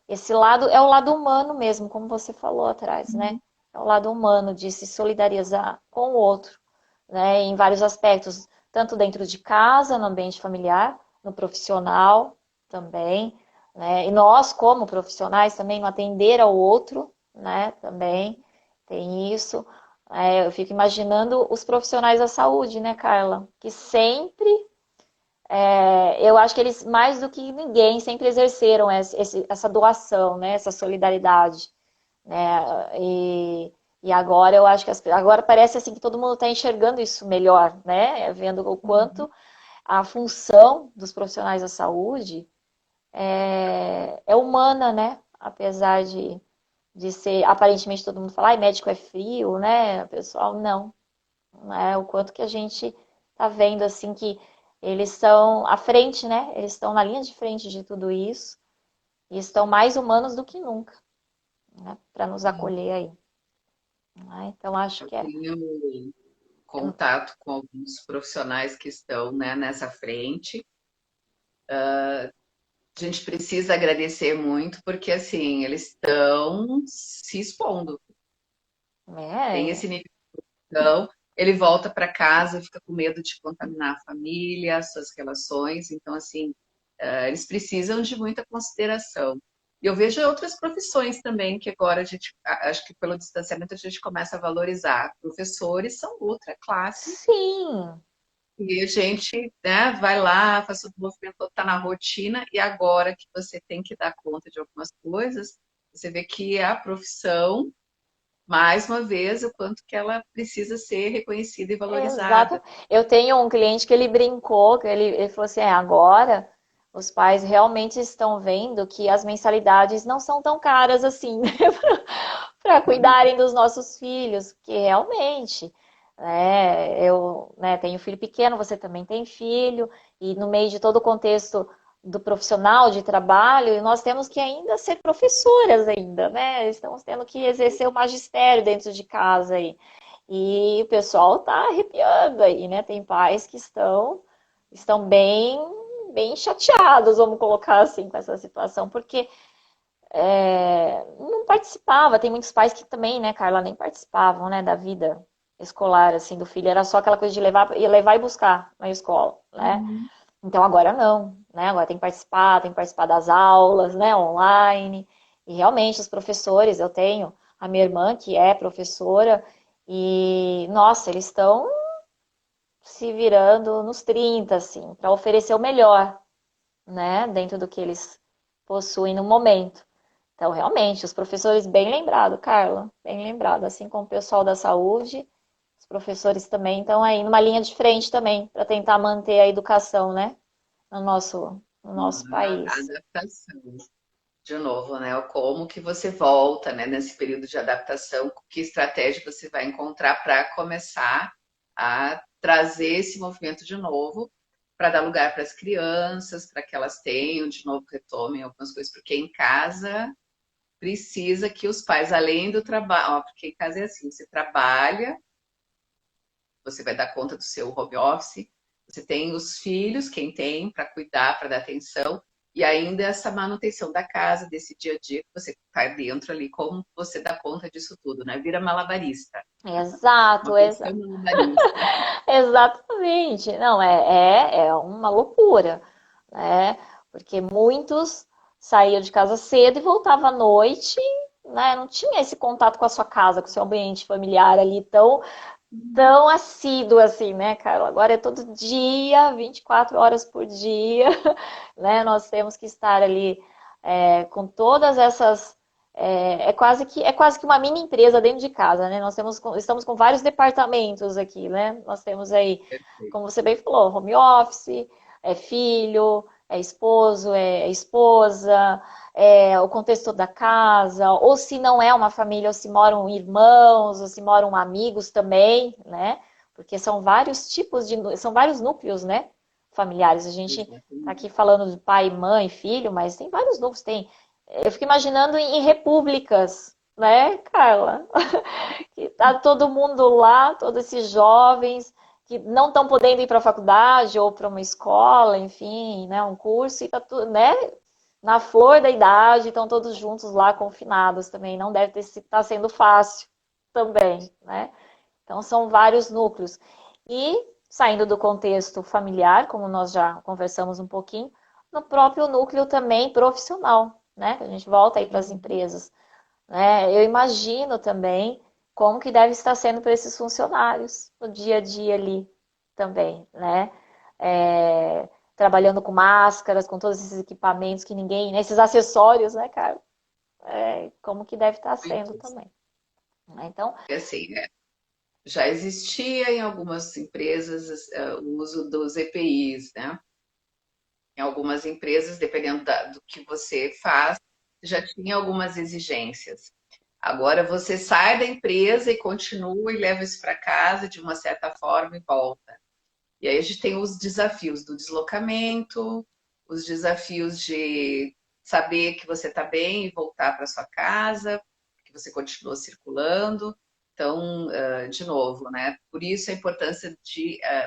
esse lado, é o lado humano mesmo, como você falou atrás, né? É o lado humano de se solidarizar com o outro, né? Em vários aspectos, tanto dentro de casa, no ambiente familiar, no profissional também, né? E nós, como profissionais, também no atender ao outro, né? Também tem isso. Eu fico imaginando os profissionais da saúde, né, Carla? Que sempre, eu acho que eles, mais do que ninguém, sempre exerceram essa doação, né, essa solidariedade, né? E agora eu acho que agora parece assim que todo mundo está enxergando isso melhor, né? Vendo o quanto a função dos profissionais da saúde é humana, né? Apesar de ser, aparentemente todo mundo fala, ai, médico é frio, né? Pessoal, não. Né? O quanto que a gente tá vendo assim que eles estão à frente, né? Eles estão na linha de frente de tudo isso e estão mais humanos do que nunca, né? Para nos acolher aí. Né? Então acho Eu que tenho é contato com alguns profissionais que estão, né, nessa frente. A gente precisa agradecer muito porque assim eles estão se expondo. Tem é, esse nível. ele volta para casa e fica com medo de contaminar a família, as suas relações. Então, assim, eles precisam de muita consideração. E eu vejo outras profissões também que agora a gente, acho que pelo distanciamento a gente começa a valorizar. Professores são outra classe Sim, e a gente, né, vai lá, faz todo o movimento, está na rotina e agora que você tem que dar conta de algumas coisas, você vê que a profissão, mais uma vez, o quanto que ela precisa ser reconhecida e exato. valorizada. Eu tenho um cliente que ele brincou, que ele falou assim, agora os pais realmente estão vendo que as mensalidades não são tão caras assim, né, para cuidarem dos nossos filhos, que realmente, né, eu, né, tenho filho pequeno, você também tem filho, e no meio de todo o contexto do profissional de trabalho, nós temos que ainda ser professoras ainda, né? Estamos tendo que exercer o magistério dentro de casa aí. E o pessoal tá arrepiando aí, né? Tem pais que estão bem chateados, vamos colocar assim, com essa situação, porque não participava. Tem muitos pais que também, né, Carla, nem participavam, né, da vida escolar, assim, do filho. Era só aquela coisa de levar e buscar na escola, né? Uhum. Então agora não, né? Agora tem que participar das aulas, né, online. E realmente os professores, eu tenho a minha irmã que é professora e, nossa, eles estão se virando nos 30 assim, para oferecer o melhor, né, dentro do que eles possuem no momento. Então, realmente, os professores, bem lembrado, Carla, bem lembrado, assim como o pessoal da saúde, os professores também estão aí numa linha de frente também, para tentar manter a educação, né, no nosso A país. adaptação, de novo, né? Como que você volta, né, nesse período de adaptação, que estratégia você vai encontrar para começar a trazer esse movimento de novo, para dar lugar para as crianças, para que elas tenham, de novo, retomem algumas coisas, porque em casa precisa que os pais, além do trabalho, porque em casa é assim, você trabalha, você vai dar conta do seu home office, você tem os filhos, quem tem, para cuidar, para dar atenção, e ainda essa manutenção da casa, desse dia a dia que você está dentro ali, como você dá conta disso tudo, né? Vira malabarista, Exato, uma pessoa malabarista. exatamente. Não, é uma loucura, né? Porque muitos saíam de casa cedo e voltavam à noite, né? Não tinha esse contato com a sua casa, com o seu ambiente familiar ali tão assíduo assim, né, Carla? Agora é todo dia, 24 horas por dia, né? Nós temos que estar ali com todas essas. É quase que uma mini empresa dentro de casa, né? Estamos com vários departamentos aqui, né? Nós temos aí, como você bem falou, home office, é filho, é esposo, é esposa, o contexto da casa, ou se não é uma família, ou se moram irmãos, ou se moram amigos também, né? Porque são vários núcleos, né? Familiares. A gente tá aqui falando de pai, mãe, filho, mas tem vários núcleos. Eu fico imaginando em repúblicas, né, Carla? Que tá todo mundo lá, todos esses jovens que não estão podendo ir para a faculdade ou para uma escola, enfim, né, um curso, e tá tudo, né, na flor da idade, estão todos juntos lá, confinados também. Não deve estar sendo fácil também, né? Então, são vários núcleos. E, saindo do contexto familiar, como nós já conversamos um pouquinho, no próprio núcleo também profissional, né? A gente volta aí para as empresas, né? Eu imagino também como que deve estar sendo para esses funcionários no dia a dia ali também, né? Trabalhando com máscaras, com todos esses equipamentos que ninguém, né? Esses acessórios, né, cara? Como que deve estar sendo Muitos. também, né? Então, E assim, né? Já existia em algumas empresas o uso dos EPIs, né? Em algumas empresas, dependendo do que você faz, já tinha algumas exigências. Agora você sai da empresa e continua e leva isso para casa de uma certa forma e volta. E aí a gente tem os desafios do deslocamento, os desafios de saber que você está bem e voltar para sua casa, que você continua circulando. Então, de novo, né? Por isso a importância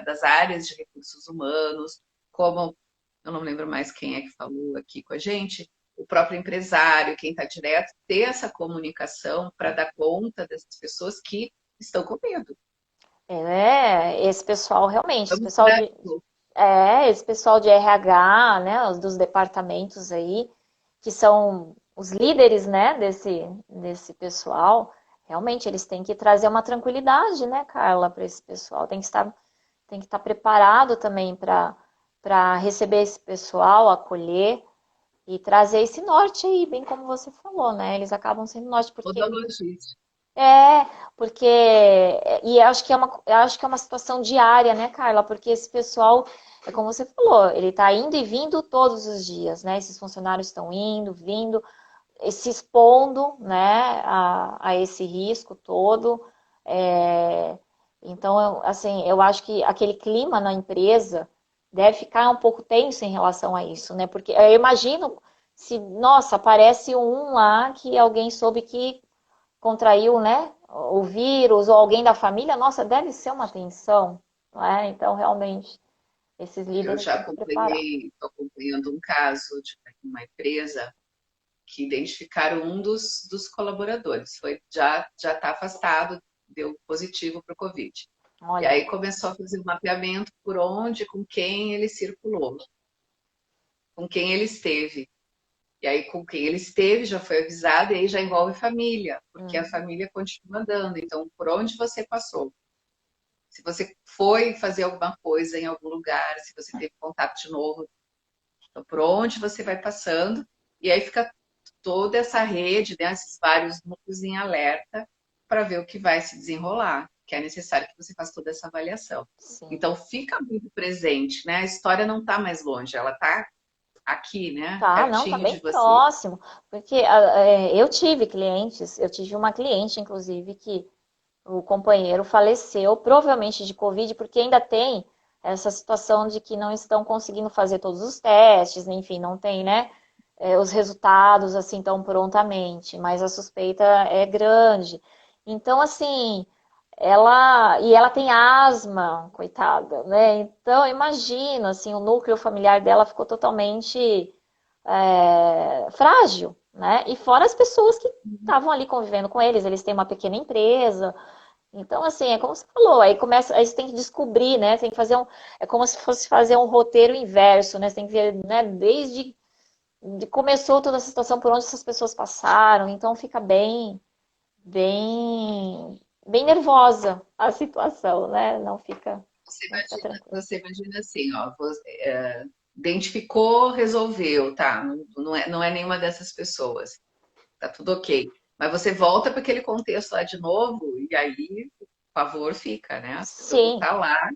das áreas de recursos humanos, como eu não lembro mais quem é que falou aqui com a gente, o próprio empresário, quem está direto, ter essa comunicação para dar conta dessas pessoas que estão com medo. Esse pessoal realmente, Vamos por aí. esse pessoal de RH, né, os dos departamentos aí, que são os líderes, né, desse pessoal, realmente eles têm que trazer uma tranquilidade, né, Carla, para esse pessoal. Tem que estar preparado também para receber esse pessoal, acolher e trazer esse norte aí, bem como você falou, né? Eles acabam sendo norte Toda porque logística. é, porque e eu acho que é uma situação diária, né, Carla? Porque esse pessoal, é como você falou, ele está indo e vindo todos os dias, né? Esses funcionários estão indo, vindo, se expondo, né, a esse risco todo. É, então, assim, eu acho que aquele clima na empresa deve ficar um pouco tenso em relação a isso, né? Porque eu imagino se, nossa, aparece um lá que alguém soube que contraiu, né, o vírus ou alguém da família, nossa, deve ser uma tensão, não é? Então, realmente, esses Eu líderes já têm que preparar. acompanhei, estou acompanhando um caso de uma empresa que identificaram um dos colaboradores. Já está afastado, deu positivo para o Covid. E Olha, aí começou a fazer um mapeamento por onde, com quem ele circulou, com quem ele esteve. E aí, com quem ele esteve, já foi avisado, e aí já envolve família, porque a hum, família continua andando. Então, por onde você passou? Se você foi fazer alguma coisa em algum lugar, se você teve contato de novo, então, por onde você vai passando, e aí fica toda essa rede, né, esses vários núcleos em alerta para ver o que vai se desenrolar, que é necessário que você faça toda essa avaliação. sim. Então, fica muito presente, né? A história não está mais longe, ela está aqui, né? Tá, não, tá Pertinho bem de você. próximo, porque eu tive clientes, eu tive uma cliente, inclusive, que o companheiro faleceu, provavelmente de Covid, porque ainda tem essa situação de que não estão conseguindo fazer todos os testes, enfim, não tem, né, os resultados assim tão prontamente, mas a suspeita é grande. Então, assim, ela tem asma, coitada, né? Então, imagina, assim, o núcleo familiar dela ficou totalmente frágil, né? E fora as pessoas que estavam ali convivendo com eles têm uma pequena empresa, então, assim, é como você falou, aí você tem que descobrir, né? Tem que fazer é como se fosse fazer um roteiro inverso, né? Você tem que ver, né, desde começou toda essa situação, por onde essas pessoas passaram, então fica bem nervosa a situação, né? Não fica tranquilo. Você imagina assim, ó, identificou, resolveu, tá? Não é nenhuma dessas pessoas, tá tudo ok. Mas você volta para aquele contexto lá de novo, e aí o pavor fica, né? A pessoa Sim, tá lá,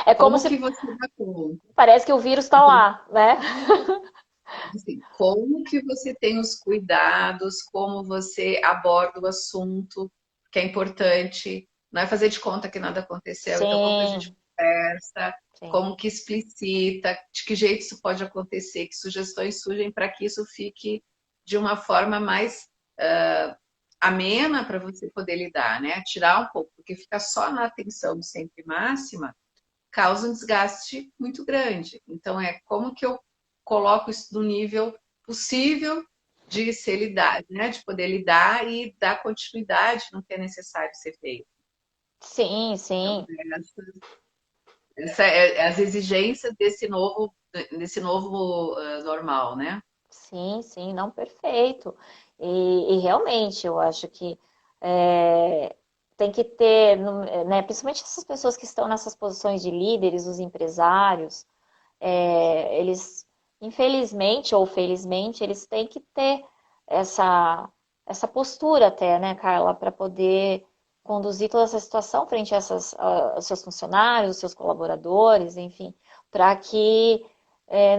é como como se que você dá conta? parece que o vírus está lá, né? Assim, como que você tem os cuidados, como você aborda o assunto, que é importante, não é fazer de conta que nada aconteceu, então como que a gente Sim, conversa, sim, como que explicita, de que jeito isso pode acontecer, que sugestões surgem para que isso fique de uma forma mais amena para você poder lidar, né? Tirar um pouco, porque ficar só na atenção sempre máxima causa um desgaste muito grande. Então, é como que eu coloco isso no nível possível de ser lidar, né? De poder lidar e dar continuidade no que é necessário ser feito. sim, Então, sim. essa é as exigências desse novo normal, né? Sim, sim, não perfeito. E realmente, eu acho que tem que ter, né, principalmente essas pessoas que estão nessas posições de líderes, os empresários, eles, infelizmente ou felizmente, eles têm que ter essa, essa postura até, né, Carla, para poder conduzir toda essa situação frente a aos seus funcionários, aos seus colaboradores, enfim, para que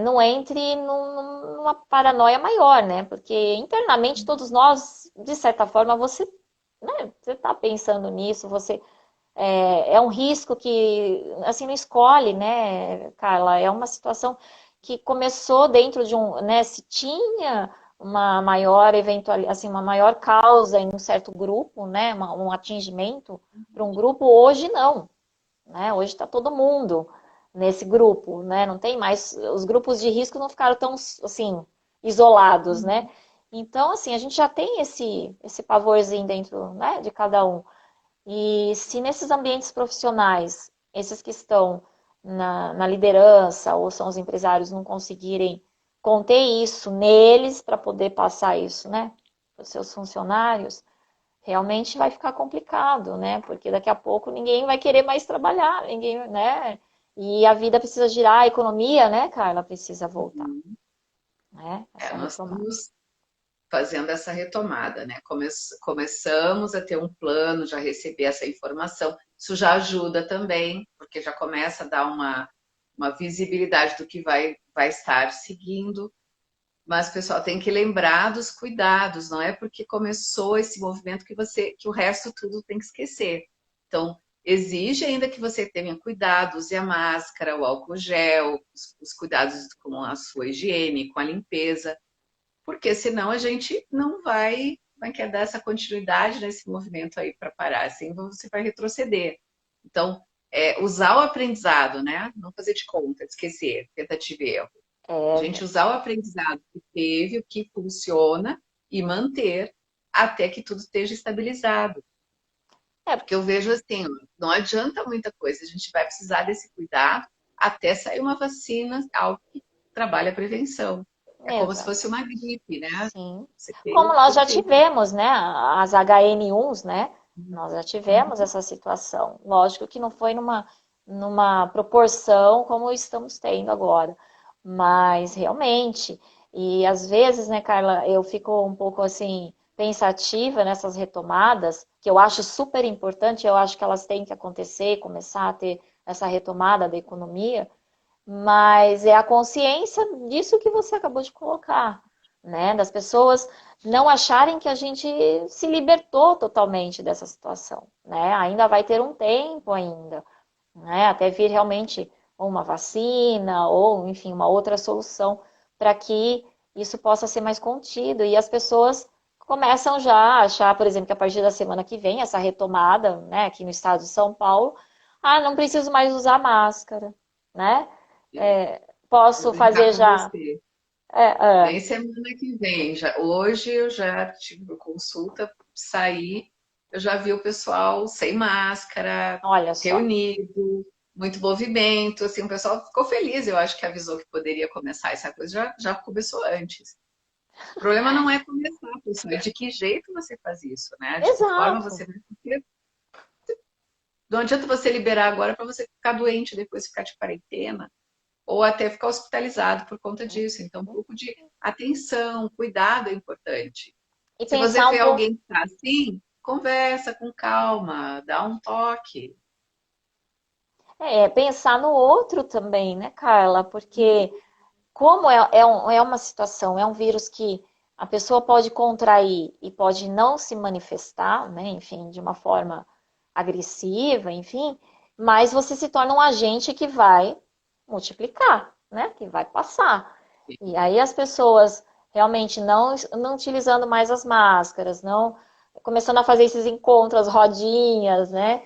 não entre numa paranoia maior, né? Porque internamente todos nós, de certa forma, né, você está pensando nisso, você é um risco que, assim, não escolhe, né, Carla? É uma situação que começou dentro de né, se tinha uma maior eventual, assim, uma maior causa em um certo grupo, né, um atingimento para um grupo, hoje não, né? Hoje está todo mundo nesse grupo, né? Não tem mais, os grupos de risco não ficaram tão, assim, isolados, né? Então, assim, a gente já tem esse pavorzinho dentro, né, de cada um. E se nesses ambientes profissionais, esses que estão na liderança ou são os empresários não conseguirem conter isso neles para poder passar isso, né, para os seus funcionários, realmente vai ficar complicado, né? Porque daqui a pouco ninguém vai querer mais trabalhar, ninguém, né? E a vida precisa girar, a economia, né, Carla, precisa voltar, Uhum. né? Essa Nós retomada. estamos fazendo essa retomada, né? Começamos a ter um plano, já receber essa informação. Isso já ajuda também, porque já começa a dar uma visibilidade do que vai estar seguindo. Mas, pessoal, tem que lembrar dos cuidados, não é porque começou esse movimento que o resto tudo tem que esquecer. Então, exige ainda que você tenha cuidado, use a máscara, o álcool gel, os cuidados com a sua higiene, com a limpeza, porque senão a gente não vai querer dar essa continuidade nesse movimento aí para parar, assim você vai retroceder. Então, usar o aprendizado, né? Não fazer de conta, esquecer, tentativa e erro. A É, gente usar o aprendizado que teve, o que funciona e manter até que tudo esteja estabilizado. é, Porque eu vejo assim, ó, não adianta muita coisa, a gente vai precisar desse cuidado até sair uma vacina, algo que trabalha a prevenção. É como se exato. fosse uma gripe, né? Sim. Você tem Como nós já defeito. tivemos, né? As HN1s, né? Nós já tivemos essa situação. Lógico que não foi numa proporção como estamos tendo agora. Mas realmente, e às vezes, né, Carla, eu fico um pouco assim, pensativa nessas retomadas, que eu acho super importante, eu acho que elas têm que acontecer, começar a ter essa retomada da economia, mas é a consciência disso que você acabou de colocar, né? Das pessoas não acharem que a gente se libertou totalmente dessa situação, né? Ainda vai ter um tempo ainda, né? Até vir realmente uma vacina ou, enfim, uma outra solução para que isso possa ser mais contido e as pessoas começam já a achar, por exemplo, que a partir da semana que vem, essa retomada, né, aqui no estado de São Paulo, não preciso mais usar máscara, né? Vou Posso brincar fazer com já. você. É, é, Nem semana que vem. Hoje eu já tive consulta, saí, eu já vi o pessoal sem máscara, olha só. reunido, muito movimento, assim, o pessoal ficou feliz, eu acho que avisou que poderia começar essa coisa, já começou antes. O problema não é começar, pessoal, é de que jeito você faz isso, né? De que forma Exato. você vai. Porque não adianta você liberar agora para você ficar doente, depois ficar de quarentena ou até ficar hospitalizado por conta disso. Então, um pouco de atenção, cuidado é importante. E Se você pensar um vê pouco. alguém que está assim, conversa com calma, dá um toque. Pensar no outro também, né, Carla? Porque como é uma situação, é um vírus que a pessoa pode contrair e pode não se manifestar, né, enfim, de uma forma agressiva, enfim, mas você se torna um agente que vai multiplicar, né, que vai passar. E aí as pessoas realmente não utilizando mais as máscaras, não começando a fazer esses encontros, as rodinhas, né?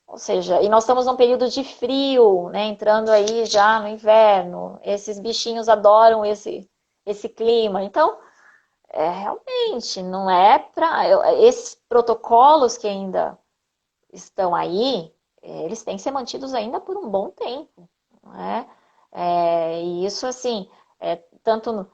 Ou seja, e nós estamos num período de frio, né? Entrando aí já no inverno. Esses bichinhos adoram esse clima. Então, realmente, não é para. Esses protocolos que ainda estão aí, eles têm que ser mantidos ainda por um bom tempo. Né? E isso, assim, tanto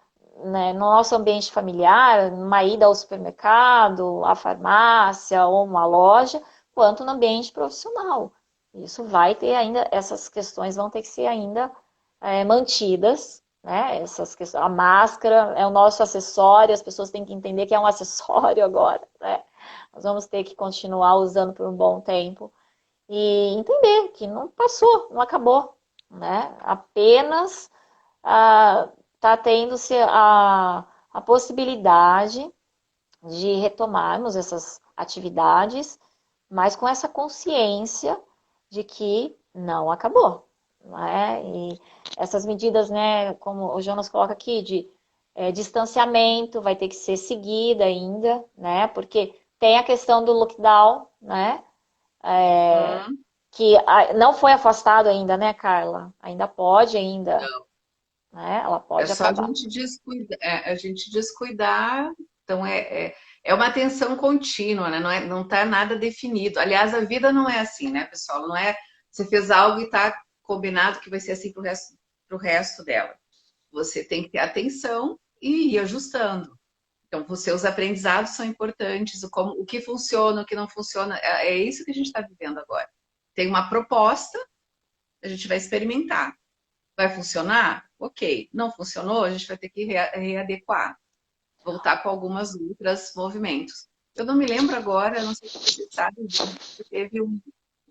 né, no nosso ambiente familiar, numa ida ao supermercado, à farmácia ou uma loja, quanto no ambiente profissional. Isso vai ter ainda, essas questões vão ter que ser ainda mantidas, né? Essas questões, a máscara é o nosso acessório, as pessoas têm que entender que é um acessório agora, né? Nós vamos ter que continuar usando por um bom tempo e entender que não passou, não acabou, né? Apenas está tendo-se a possibilidade de retomarmos essas atividades, mas com essa consciência de que não acabou, né? E essas medidas, né, como o Jonas coloca aqui, de distanciamento vai ter que ser seguida ainda, né? Porque tem a questão do lockdown, né? Hum, Que não foi afastado ainda, né, Carla? Ainda pode ainda, não. né? Ela É pode só acabar. a gente descuidar. Então, É uma tensão contínua, né? Não tá nada definido. Aliás, a vida não é assim, né, pessoal? Não é você fez algo e está combinado que vai ser assim pro resto dela. Você tem que ter atenção e ir ajustando. Então, os seus aprendizados são importantes, o que funciona, o que não funciona. É isso que a gente está vivendo agora. Tem uma proposta, a gente vai experimentar. Vai funcionar? Ok. Não funcionou, a gente vai ter que readequar, voltar com algumas outras movimentos. Eu não me lembro agora, não sei se você sabe, teve um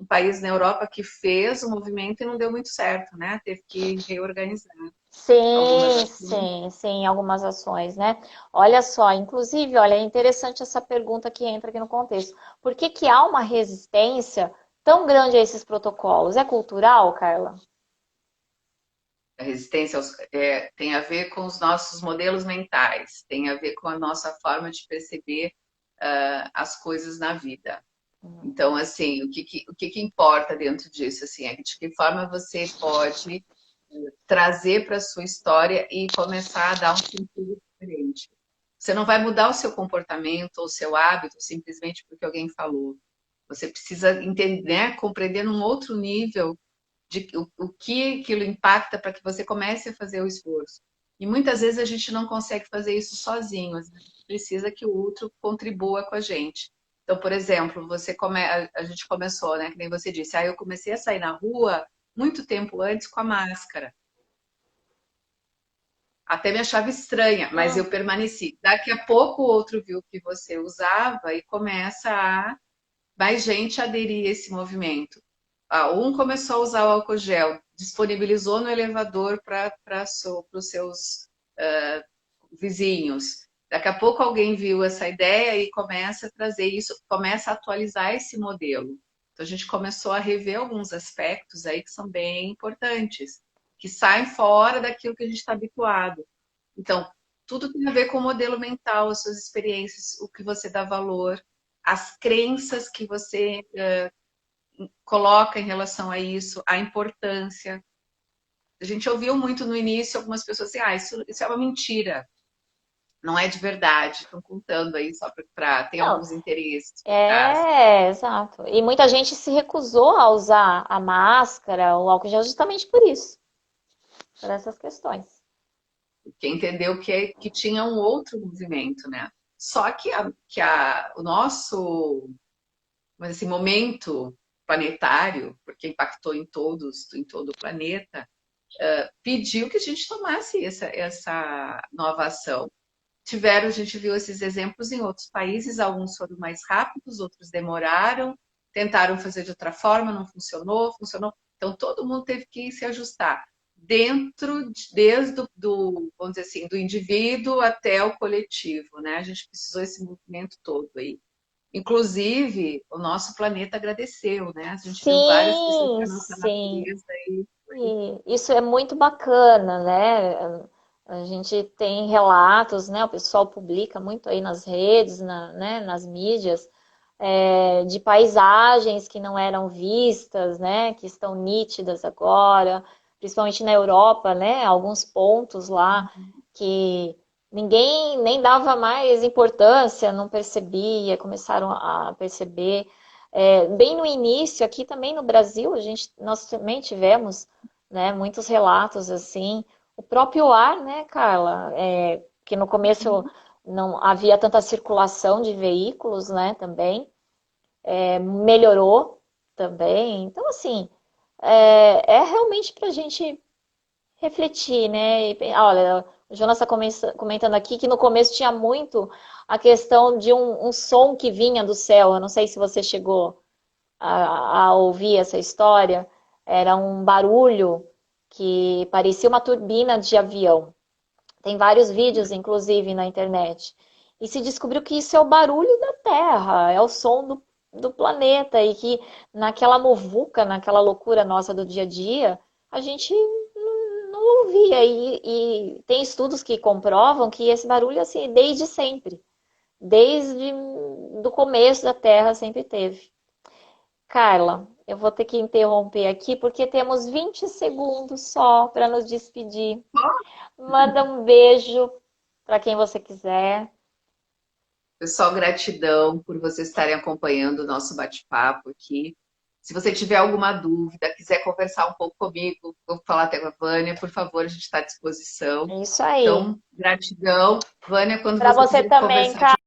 país na Europa que fez o movimento e não deu muito certo, né? Teve que reorganizar algumas Sim, ações. sim, sim, algumas ações, né? Olha só, inclusive, olha, é interessante essa pergunta que entra aqui no contexto. Por que que há uma resistência tão grande a esses protocolos? É cultural, Carla? A resistência tem a ver com os nossos modelos mentais, tem a ver com a nossa forma de perceber as coisas na vida. Então, assim, o que importa dentro disso? Assim, é de que forma você pode trazer para a sua história e começar a dar um sentido diferente. Você não vai mudar o seu comportamento ou o seu hábito simplesmente porque alguém falou. Você precisa entender, né, compreender num outro nível de o que aquilo impacta para que você comece a fazer o esforço. E muitas vezes a gente não consegue fazer isso sozinho, a gente precisa que o outro contribua com a gente. Então, por exemplo, a gente começou, né? Que nem você disse, eu comecei a sair na rua muito tempo antes com a máscara. Até me achava estranha, mas eu Hum. permaneci. Daqui a pouco o outro viu que você usava e começa a mais gente aderir a esse movimento. Um começou a usar o álcool gel, disponibilizou no elevador para os seus vizinhos. Daqui a pouco alguém viu essa ideia e começa a trazer isso, começa a atualizar esse modelo. Então a gente começou a rever alguns aspectos aí que são bem importantes, que saem fora daquilo que a gente está habituado. Então, tudo tem a ver com o modelo mental, as suas experiências, o que você dá valor, as crenças que você coloca em relação a isso, a importância. A gente ouviu muito no início algumas pessoas assim, isso é uma mentira, não é de verdade, estão contando aí só para ter Não, alguns interesses por trás. exato. E muita gente se recusou a usar a máscara, o álcool gel, justamente por isso, por essas questões. Porque entendeu que tinha um outro movimento, né? Só que o nosso, mas esse momento planetário, porque impactou em todo o planeta, pediu que a gente tomasse essa nova ação. A gente viu esses exemplos em outros países, alguns foram mais rápidos, outros demoraram, tentaram fazer de outra forma, não funcionou, funcionou. Então todo mundo teve que se ajustar desde vamos dizer assim, do indivíduo até o coletivo, né? A gente precisou esse movimento todo aí. Inclusive, o nosso planeta agradeceu, né? A gente viu várias pessoas que Sim, a nossa sim. natureza aí. E isso é muito bacana, né? A gente tem relatos, né? O pessoal publica muito aí nas redes, né? Nas mídias, de paisagens que não eram vistas, né? Que estão nítidas agora, principalmente na Europa, né? Alguns pontos lá que ninguém nem dava mais importância, não percebia, começaram a perceber. Bem no início, aqui também no Brasil, nós também tivemos, né, muitos relatos assim. O próprio ar, né, Carla? Que no começo não havia tanta circulação de veículos, né, também. Melhorou também. Então, assim, é realmente para a gente refletir, né? Olha, o Jonas está comentando aqui que no começo tinha muito a questão de um som que vinha do céu. Eu não sei se você chegou a ouvir essa história. Era um barulho que parecia uma turbina de avião. Tem vários vídeos, inclusive, na internet. E se descobriu que isso é o barulho da Terra, é o som do planeta, e que naquela muvuca, naquela loucura nossa do dia a dia, a gente não ouvia. E tem estudos que comprovam que esse barulho, assim, desde sempre, desde do começo da Terra sempre teve. Carla, eu vou ter que interromper aqui porque temos 20 segundos só para nos despedir. Manda um beijo para quem você quiser. Pessoal, gratidão por vocês estarem acompanhando o nosso bate-papo aqui. Se você tiver alguma dúvida, quiser conversar um pouco comigo, vou falar até com a Vânia, por favor, a gente está à disposição. É isso aí. Então, gratidão. Vânia, quando Para você você quiser também, conversar